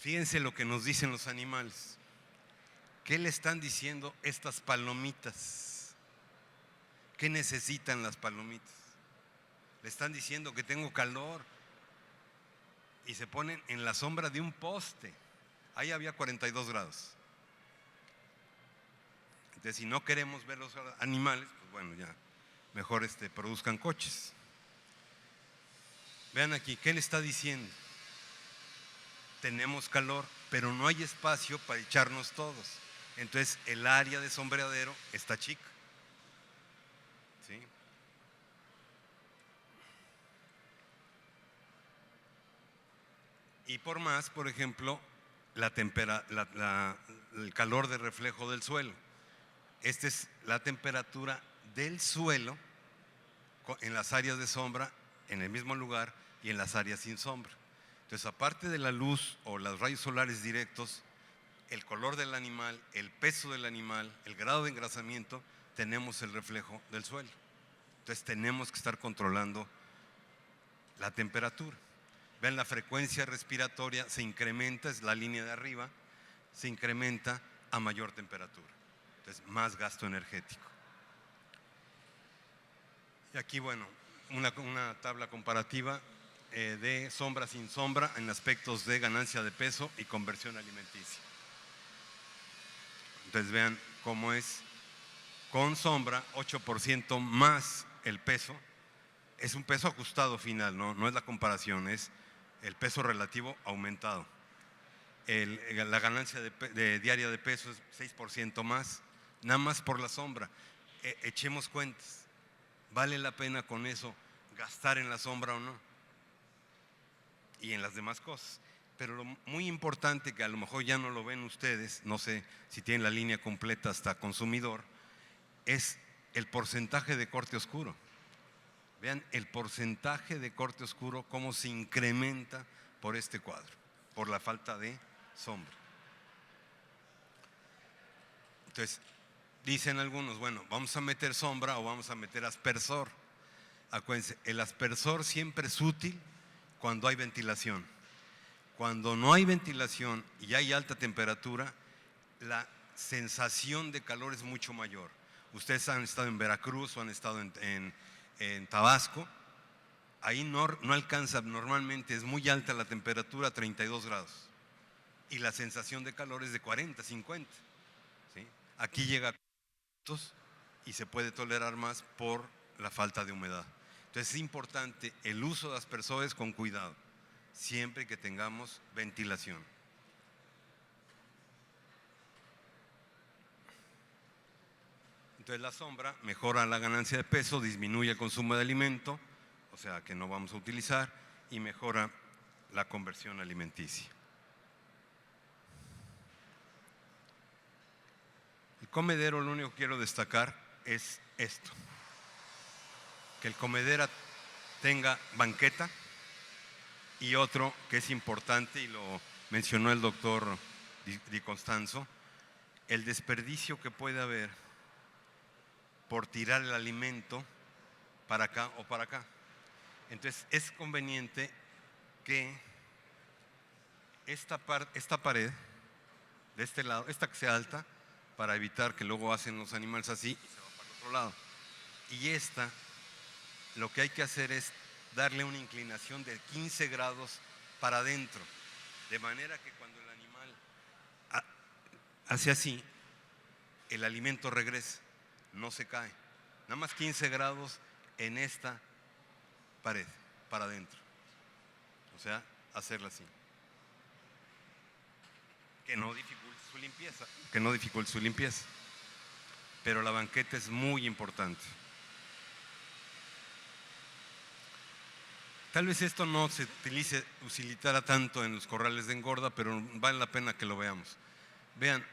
Fíjense lo que nos dicen los animales. ¿Qué le están diciendo estas palomitas? ¿Qué necesitan las palomitas? Le están diciendo que tengo calor y se ponen en la sombra de un poste. Ahí había 42 grados. Entonces, si no queremos ver los animales, pues bueno, ya mejor produzcan coches. Vean aquí, ¿qué le está diciendo? Tenemos calor, pero no hay espacio para echarnos todos. Entonces, el área de sombreadero está chica. ¿Sí? Y por más, por ejemplo, el calor de reflejo del suelo. Esta es la temperatura del suelo en las áreas de sombra, en el mismo lugar, y en las áreas sin sombra. Entonces, aparte de la luz o los rayos solares directos, el color del animal, el peso del animal, el grado de engrasamiento, tenemos el reflejo del suelo. Entonces tenemos que estar controlando la temperatura. Vean, la frecuencia respiratoria se incrementa, es la línea de arriba, se incrementa a mayor temperatura. Entonces, más gasto energético. Y aquí, bueno, una tabla comparativa de sombra sin sombra en aspectos de ganancia de peso y conversión alimenticia. Entonces vean cómo es con sombra 8% más el peso. Es un peso ajustado final, no es la comparación, es el peso relativo aumentado. La ganancia diaria de peso es 6% más, nada más por la sombra. Echemos cuentas, ¿vale la pena con eso gastar en la sombra o no? Y en las demás cosas. Pero lo muy importante, que a lo mejor ya no lo ven ustedes, no sé si tienen la línea completa hasta consumidor, es el porcentaje de corte oscuro. Vean el porcentaje de corte oscuro, cómo se incrementa por este cuadro, por la falta de sombra. Entonces, dicen algunos, bueno, vamos a meter sombra o vamos a meter aspersor. Acuérdense, el aspersor siempre es útil cuando hay ventilación. Cuando no hay ventilación y hay alta temperatura, la sensación de calor es mucho mayor. Ustedes han estado en Veracruz o han estado en Tabasco, ahí no alcanza, normalmente es muy alta la temperatura, 32 grados, y la sensación de calor es de 40, 50. ¿Sí? Aquí llega a y se puede tolerar más por la falta de humedad. Entonces es importante el uso de aspersores con cuidado, siempre que tengamos ventilación. Entonces la sombra mejora la ganancia de peso, disminuye el consumo de alimento, o sea que no vamos a utilizar, y mejora la conversión alimenticia. El comedero, lo único que quiero destacar es esto, que el comedero tenga banqueta, y otro que es importante y lo mencionó el doctor Di Constanzo, el desperdicio que puede haber por tirar el alimento para acá o para acá. Entonces es conveniente que esta pared de este lado, esta que sea alta, para evitar que luego hacen los animales así y se va para el otro lado. Y esta, lo que hay que hacer es darle una inclinación de 15 grados para adentro, de manera que cuando el animal hace así, el alimento regresa, no se cae. Nada más 15 grados en esta pared, para adentro. O sea, hacerla así. Que no dificulte su limpieza. Pero la banqueta es muy importante. Tal vez esto no se utilizara tanto en los corrales de engorda, pero vale la pena que lo veamos. Vean,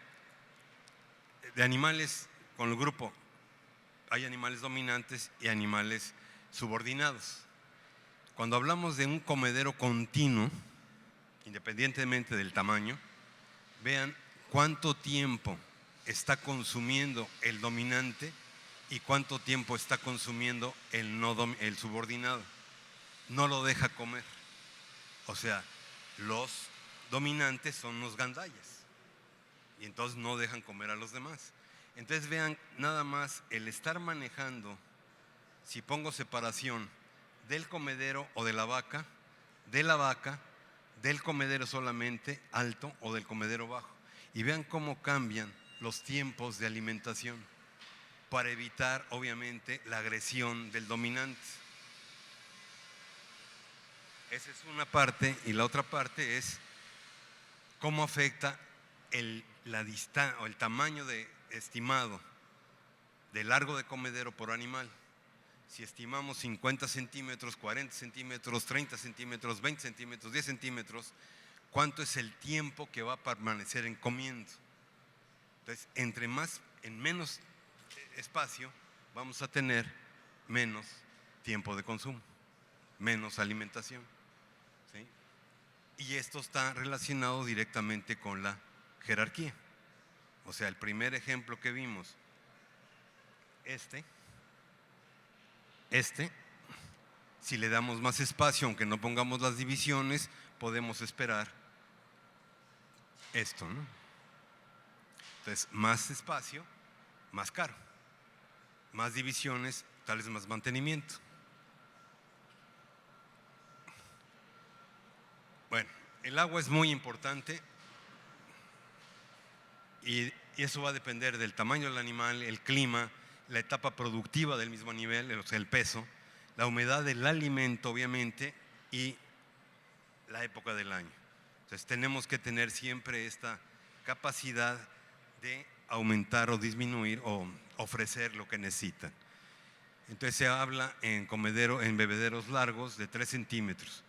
de animales con el grupo, hay animales dominantes y animales subordinados. Cuando hablamos de un comedero continuo, independientemente del tamaño, vean cuánto tiempo está consumiendo el dominante y cuánto tiempo está consumiendo el subordinado. No lo deja comer. O sea, los dominantes son los gandallas y entonces no dejan comer a los demás. Entonces vean nada más el estar manejando, si pongo separación del comedero o de la vaca, del comedero solamente alto o del comedero bajo, y vean cómo cambian los tiempos de alimentación para evitar obviamente la agresión del dominante. Esa es una parte, y la otra parte es cómo afecta el tamaño estimado de largo de comedero por animal. Si estimamos 50 centímetros, 40 centímetros, 30 centímetros, 20 centímetros, 10 centímetros, cuánto es el tiempo que va a permanecer en comiendo. Entonces, en menos espacio vamos a tener menos tiempo de consumo, menos alimentación, ¿sí? Y esto está relacionado directamente con la jerarquía. O sea, el primer ejemplo que vimos, si le damos más espacio, aunque no pongamos las divisiones, podemos esperar esto, ¿no? Entonces, más espacio, más caro. Más divisiones, tal vez más mantenimiento. Bueno, el agua es muy importante y eso va a depender del tamaño del animal, el clima, la etapa productiva del mismo nivel, o sea, el peso, la humedad del alimento, obviamente, y la época del año. Entonces, tenemos que tener siempre esta capacidad de aumentar o disminuir o ofrecer lo que necesitan. Entonces se habla en bebederos largos de 3 centímetros,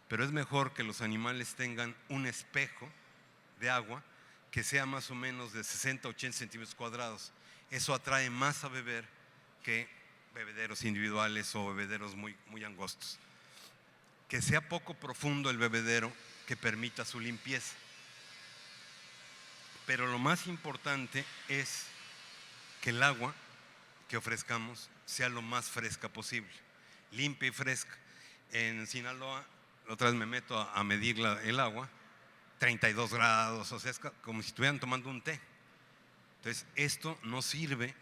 pero es mejor que los animales tengan un espejo de agua que sea más o menos de 60 a 80 centímetros cuadrados. Eso atrae más a beber que bebederos individuales o bebederos muy, muy angostos. Que sea poco profundo el bebedero, que permita su limpieza. Pero lo más importante es que el agua que ofrezcamos sea lo más fresca posible, limpia y fresca. En Sinaloa, la otra vez me meto a medir el agua, 32 grados, o sea, es como si estuvieran tomando un té. Entonces, esto no sirve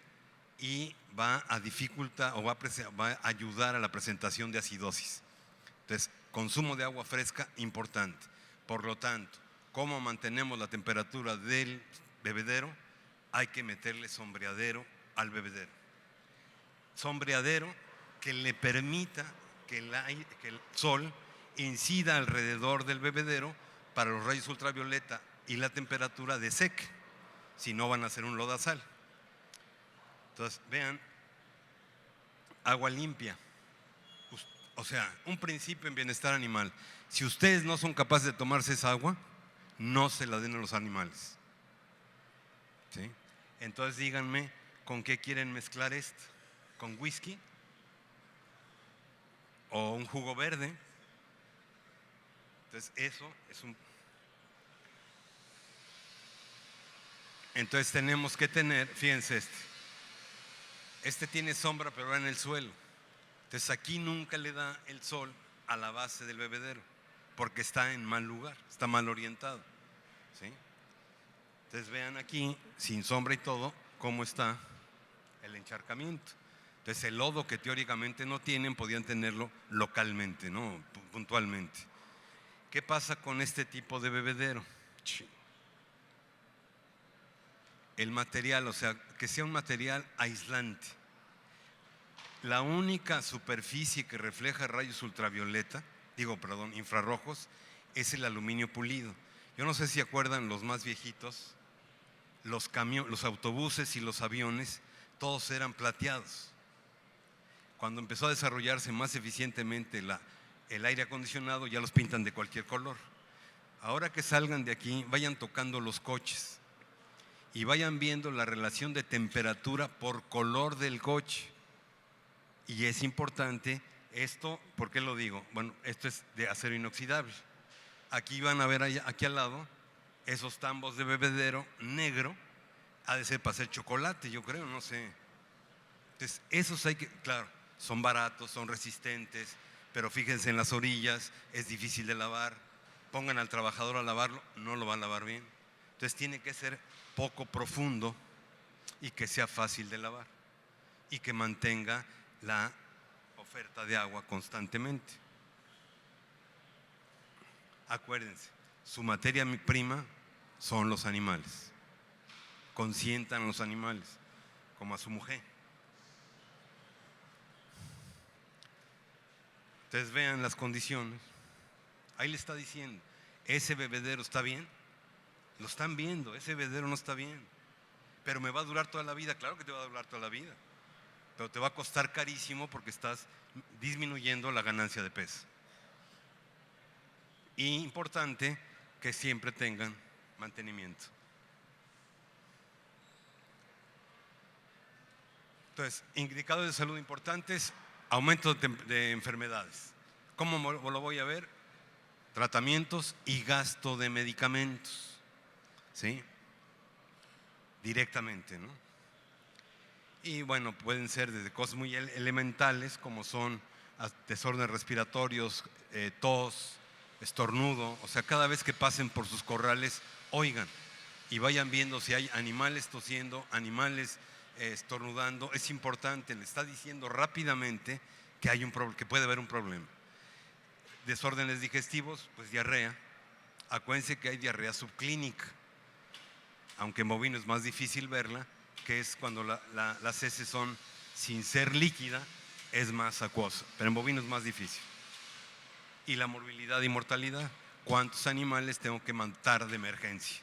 y va a dificultar o va a ayudar a la presentación de acidosis. Entonces, consumo de agua fresca, importante. Por lo tanto, ¿cómo mantenemos la temperatura del bebedero? Hay que meterle sombreadero al bebedero. Sombreadero que le permita que el sol incida alrededor del bebedero para los rayos ultravioleta y la temperatura de seque, si no van a hacer un lodazal. Entonces, vean, agua limpia. O sea, un principio en bienestar animal. Si ustedes no son capaces de tomarse esa agua, no se la den a los animales, ¿sí? Entonces díganme, ¿con qué quieren mezclar esto? ¿Con whisky? ¿O un jugo verde? Entonces eso es Entonces tenemos que tener, fíjense este tiene sombra pero va en el suelo. Entonces aquí nunca le da el sol a la base del bebedero porque está en mal lugar, está mal orientado, ¿sí? Entonces vean aquí, sin sombra y todo, cómo está el encharcamiento. Entonces el lodo que teóricamente no tienen, podían tenerlo localmente, ¿no? Puntualmente. ¿Qué pasa con este tipo de bebedero? El material, o sea, que sea un material aislante. La única superficie que refleja rayos infrarrojos, es el aluminio pulido. Yo no sé si acuerdan los más viejitos, los autobuses y los aviones, todos eran plateados. Cuando empezó a desarrollarse más eficientemente el aire acondicionado, ya los pintan de cualquier color. Ahora que salgan de aquí, vayan tocando los coches y vayan viendo la relación de temperatura por color del coche. Y es importante esto, ¿por qué lo digo? Bueno, esto es de acero inoxidable. Aquí van a ver, aquí al lado, esos tambos de bebedero negro, ha de ser para hacer chocolate, yo creo, no sé. Entonces, esos claro, son baratos, son resistentes, pero fíjense en las orillas, es difícil de lavar. Pongan al trabajador a lavarlo, no lo va a lavar bien. Entonces, tiene que ser poco profundo y que sea fácil de lavar y que mantenga la oferta de agua constantemente. Acuérdense, su materia prima son los animales. Consientan a los animales, como a su mujer. Entonces vean las condiciones. Ahí le está diciendo, ese bebedero está bien. Lo están viendo, ese bebedero no está bien. Pero me va a durar toda la vida. Claro que te va a durar toda la vida, pero te va a costar carísimo porque estás disminuyendo la ganancia de peso. Y importante que siempre tengan mantenimiento. Entonces, indicadores de salud importantes: aumento de enfermedades. ¿Cómo lo voy a ver? Tratamientos y gasto de medicamentos, ¿sí? Directamente, ¿no? Y bueno, pueden ser desde cosas muy elementales como son desórdenes respiratorios, tos, estornudo. O sea, cada vez que pasen por sus corrales, oigan y vayan viendo si hay animales tosiendo, animales estornudando. Es importante, le está diciendo rápidamente que hay que puede haber un problema. Desórdenes digestivos, pues diarrea. Acuérdense que hay diarrea subclínica, aunque en bovino es más difícil verla, que es cuando las heces son, sin ser líquida, es más acuosa, pero en bovino es más difícil. Y la morbilidad y mortalidad: ¿cuántos animales tengo que matar de emergencia?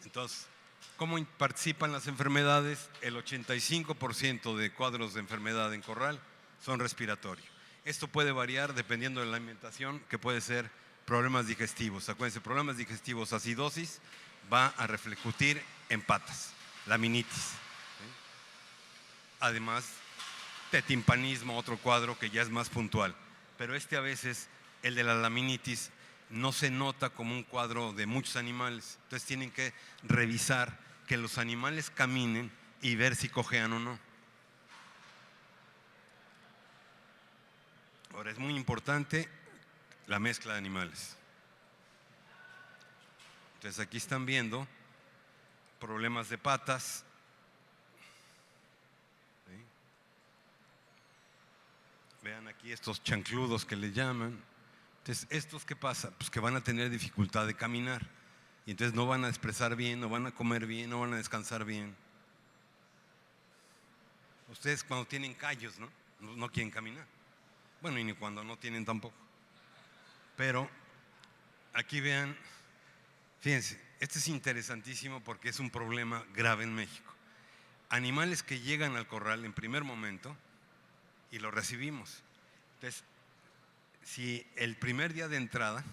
Entonces, ¿cómo participan las enfermedades? El 85% de cuadros de enfermedad en corral son respiratorios. Esto puede variar dependiendo de la alimentación, que puede ser problemas digestivos. Acuérdense, problemas digestivos, acidosis, va a repercutir en patas, laminitis, ¿sí? Además de timpanismo, otro cuadro que ya es más puntual. Pero a veces, el de la laminitis, no se nota como un cuadro de muchos animales. Entonces tienen que revisar que los animales caminen y ver si cojean o no. Ahora, es muy importante la mezcla de animales. Entonces aquí están viendo problemas de patas, ¿sí? Vean aquí estos chancludos que le llaman. Entonces, ¿estos qué pasa? Pues que van a tener dificultad de caminar, y entonces no van a expresar bien, no van a comer bien, no van a descansar bien. Ustedes cuando tienen callos, no quieren caminar. Bueno, y ni cuando no tienen tampoco. Pero aquí vean, fíjense, este es interesantísimo porque es un problema grave en México. Animales que llegan al corral en primer momento y los recibimos. Entonces, si el primer día de entrada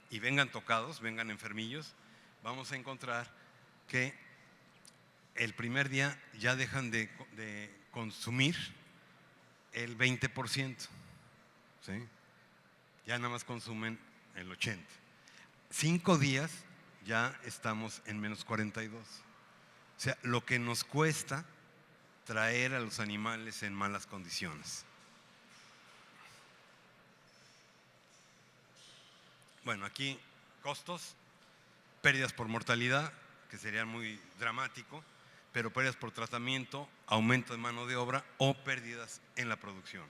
y vengan tocados, vengan enfermillos, vamos a encontrar que el primer día ya dejan de consumir el 20%, ¿sí? Ya nada más consumen el 80%. 5 días ya estamos en menos 42. O sea, lo que nos cuesta traer a los animales en malas condiciones. Bueno, aquí costos: pérdidas por mortalidad, que serían muy dramático, pero pérdidas por tratamiento, aumento de mano de obra o pérdidas en la producción.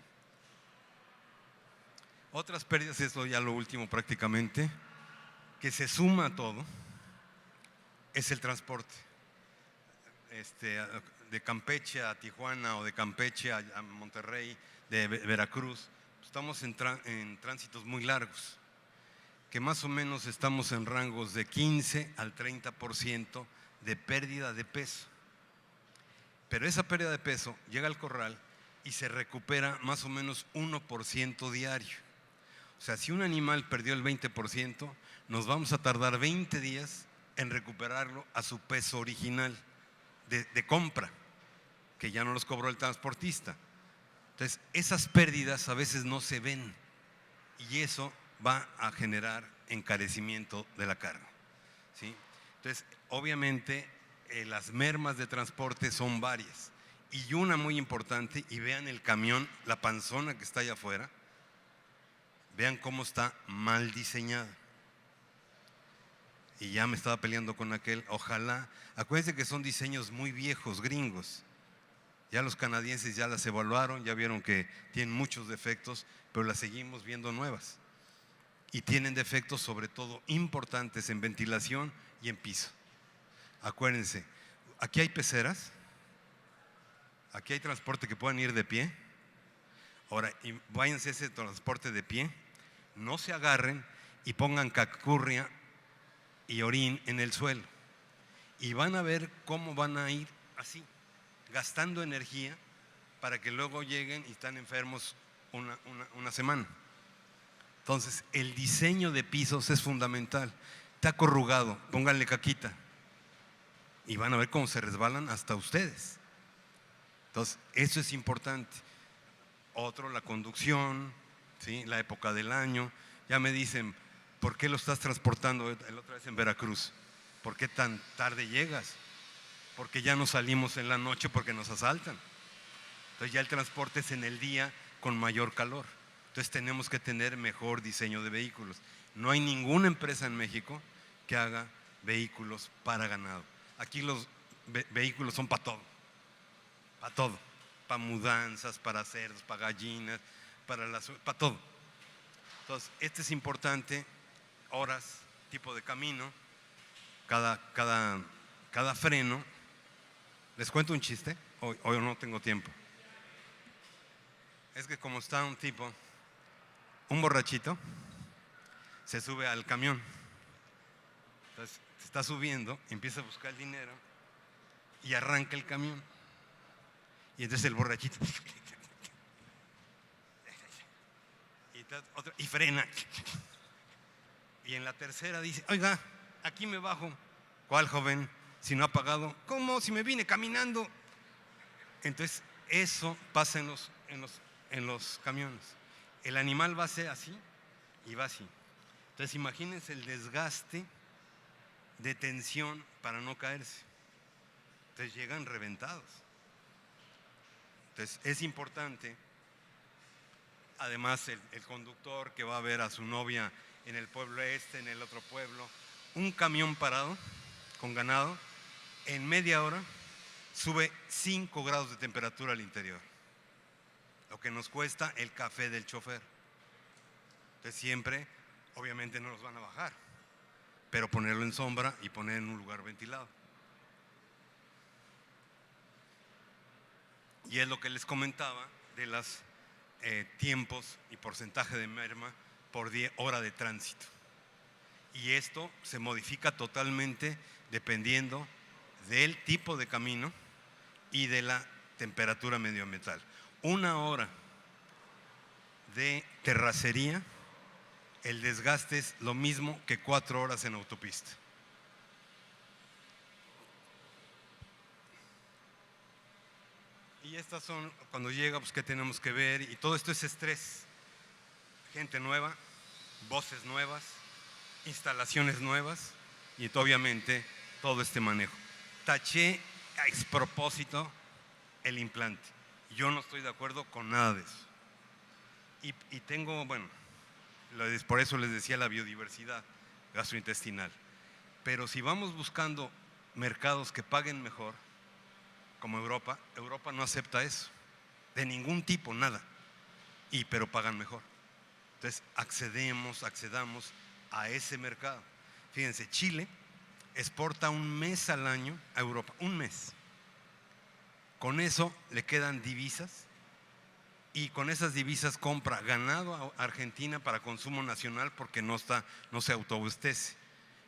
Otras pérdidas, esto ya lo último prácticamente, que se suma a todo, es el transporte. De Campeche a Tijuana o de Campeche a Monterrey, de Veracruz, estamos en tránsitos muy largos, que más o menos estamos en rangos de 15 al 30% de pérdida de peso. Pero esa pérdida de peso llega al corral y se recupera más o menos 1% diario. O sea, si un animal perdió el 20%, nos vamos a tardar 20 días en recuperarlo a su peso original de compra, que ya no los cobró el transportista. Entonces, esas pérdidas a veces no se ven, y eso va a generar encarecimiento de la carne, ¿sí? Entonces, obviamente, las mermas de transporte son varias, y una muy importante, y vean el camión, la panzona que está allá afuera, vean cómo está mal diseñada. Y ya me estaba peleando con aquel. Ojalá, acuérdense que son diseños muy viejos, gringos. Ya los canadienses ya las evaluaron, ya vieron que tienen muchos defectos, pero las seguimos viendo nuevas. Y tienen defectos sobre todo importantes en ventilación y en piso. Acuérdense, aquí hay peceras, aquí hay transporte que puedan ir de pie. Ahora, váyanse a ese transporte de pie, no se agarren y pongan cacurria y orín en el suelo, y van a ver cómo van a ir así, gastando energía para que luego lleguen y están enfermos una semana. Entonces, el diseño de pisos es fundamental. Está corrugado, pónganle caquita y van a ver cómo se resbalan hasta ustedes. Entonces, eso es importante. Otro, la conducción, ¿sí? La época del año. Ya me dicen, ¿por qué lo estás transportando el otra vez en Veracruz? ¿Por qué tan tarde llegas? Porque ya no salimos en la noche porque nos asaltan. Entonces ya el transporte es en el día con mayor calor. Entonces tenemos que tener mejor diseño de vehículos. No hay ninguna empresa en México que haga vehículos para ganado. Aquí los vehículos son para todo. Para todo. Para mudanzas, para cerdos, para gallinas, para todo. Entonces, este es importante, horas, tipo de camino, cada freno. ¿Les cuento un chiste? Hoy no tengo tiempo. Es que como está un tipo, un borrachito, se sube al camión. Entonces, se está subiendo, empieza a buscar el dinero y arranca el camión. Y entonces el borrachito y frena. Y en la tercera dice, oiga, aquí me bajo. ¿Cuál, joven? Si no ha pagado. ¿Cómo? Si me vine caminando. Entonces, eso pasa en los camiones. El animal va a ser así y va así. Entonces, imagínense el desgaste de tensión para no caerse. Entonces, llegan reventados. Entonces, es importante, además, el conductor que va a ver a su novia en el pueblo este, en el otro pueblo, un camión parado con ganado, en media hora sube 5 grados de temperatura al interior, lo que nos cuesta el café del chofer. Entonces siempre, obviamente no nos van a bajar, pero ponerlo en sombra y poner en un lugar ventilado. Y es lo que les comentaba de los tiempos y porcentaje de merma por hora de tránsito. Y esto se modifica totalmente dependiendo del tipo de camino y de la temperatura medioambiental. 1 hora de terracería, el desgaste es lo mismo que 4 horas en autopista. Y estas son, cuando llega, pues qué tenemos que ver, y todo esto es estrés. Gente nueva, voces nuevas, instalaciones nuevas y obviamente todo este manejo. Taché a propósito el implante. Yo no estoy de acuerdo con nada de eso. Y tengo, bueno, por eso les decía la biodiversidad gastrointestinal. Pero si vamos buscando mercados que paguen mejor, como Europa no acepta eso, de ningún tipo, nada, pero pagan mejor. Entonces accedamos a ese mercado. Fíjense, Chile exporta 1 mes al año a Europa, 1 mes. Con eso le quedan divisas y con esas divisas compra ganado a Argentina para consumo nacional porque no se autoabastece,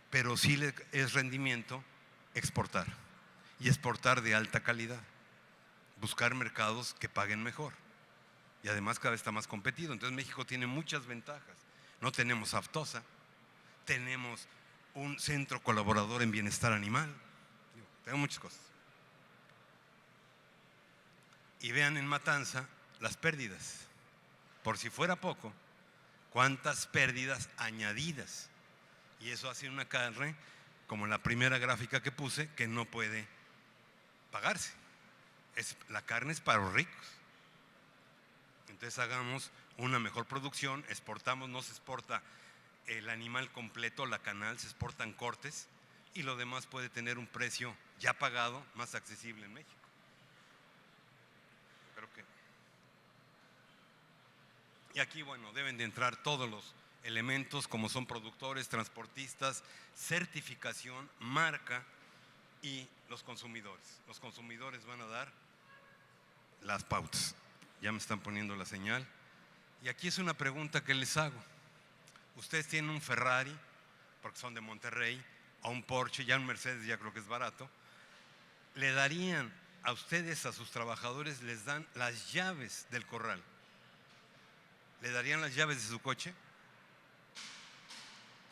pero sí es rendimiento exportar. Y exportar de alta calidad, buscar mercados que paguen mejor y además cada vez está más competido. Entonces México tiene muchas ventajas. No tenemos aftosa, tenemos un centro colaborador en bienestar animal, tenemos muchas cosas. Y vean en Matanza las pérdidas, por si fuera poco, cuántas pérdidas añadidas, y eso hace una carne como en la primera gráfica que puse que no puede pagarse. La carne es para los ricos. Entonces hagamos una mejor producción, exportamos, no se exporta el animal completo, la canal, se exportan cortes y lo demás puede tener un precio ya pagado más accesible en México. Y aquí, bueno, deben de entrar todos los elementos como son productores, transportistas, certificación, marca y los consumidores. Los consumidores van a dar las pautas. Ya me están poniendo la señal. Y aquí es una pregunta que les hago. Ustedes tienen un Ferrari, porque son de Monterrey, o un Porsche, ya un Mercedes ya creo que es barato. ¿Le darían a ustedes, a sus trabajadores, les dan las llaves del corral? ¿Le darían las llaves de su coche?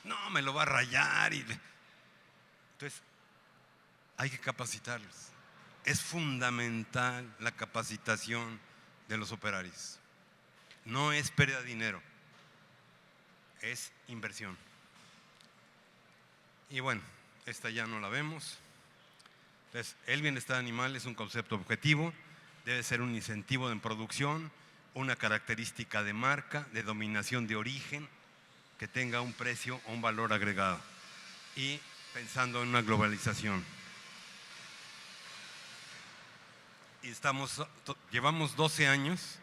no, me lo va a rayar. Entonces, hay que capacitarlos. Es fundamental la capacitación de los operarios. No es pérdida de dinero, es inversión. Y bueno, esta ya no la vemos. Entonces, el bienestar animal es un concepto objetivo, debe ser un incentivo en producción, una característica de marca, de dominación de origen, que tenga un precio o un valor agregado. Y pensando en una globalización. Y llevamos 12 años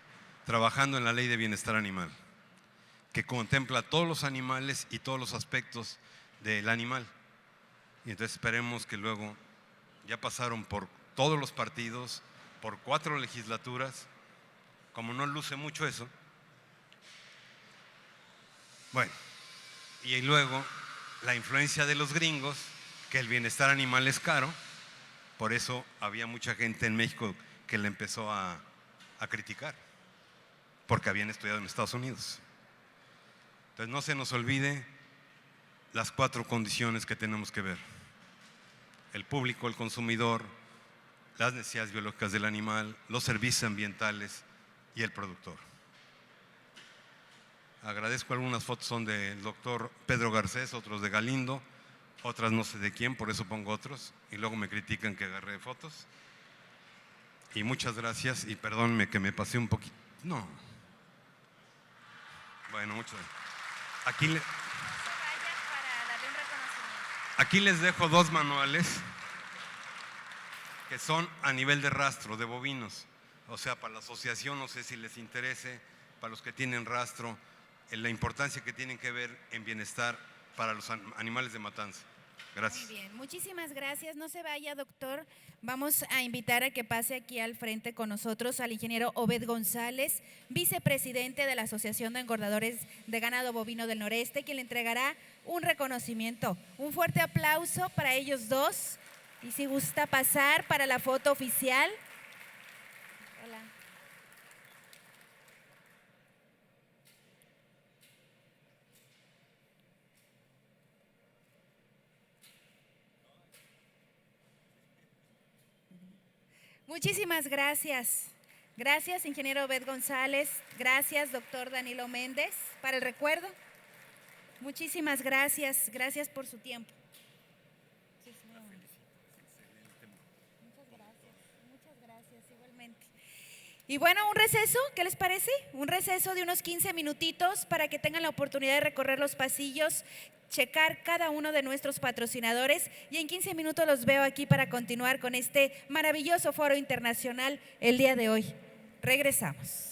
trabajando en la Ley de Bienestar Animal, que contempla todos los animales y todos los aspectos del animal. Y entonces esperemos que luego, ya pasaron por todos los partidos, por 4 legislaturas, como no luce mucho eso, bueno, y luego la influencia de los gringos, que el bienestar animal es caro, por eso había mucha gente en México que le empezó a criticar, porque habían estudiado en Estados Unidos. Entonces no se nos olvide las 4 condiciones que tenemos que ver: el público, el consumidor, las necesidades biológicas del animal, los servicios ambientales y el productor. Agradezco, algunas fotos son del doctor Pedro Garcés, otros de Galindo, otras no sé de quién, por eso pongo otros, y luego me critican que agarré fotos. Y muchas gracias, y perdónenme que me pasé un poquito. No. Bueno, muchas gracias. Aquí les dejo 2 manuales que son a nivel de rastro de bovinos. O sea, para la asociación, no sé si les interese, para los que tienen rastro, en la importancia que tienen que ver en bienestar para los animales de matanza. Gracias. Muy bien, muchísimas gracias. No se vaya, doctor. Vamos a invitar a que pase aquí al frente con nosotros al ingeniero Obed González, vicepresidente de la Asociación de Engordadores de Ganado Bovino del Noreste, quien le entregará un reconocimiento. Un fuerte aplauso para ellos dos. Y si gusta pasar para la foto oficial. Hola. Muchísimas gracias. Gracias, ingeniero Obed González. Gracias, doctor Danilo Méndez, para el recuerdo. Muchísimas gracias. Gracias por su tiempo. Muchas gracias, igualmente. Y bueno, un receso, ¿qué les parece? Un receso de unos 15 minutitos para que tengan la oportunidad de recorrer los pasillos, checar cada uno de nuestros patrocinadores, y en 15 minutos los veo aquí para continuar con este maravilloso foro internacional el día de hoy. Regresamos.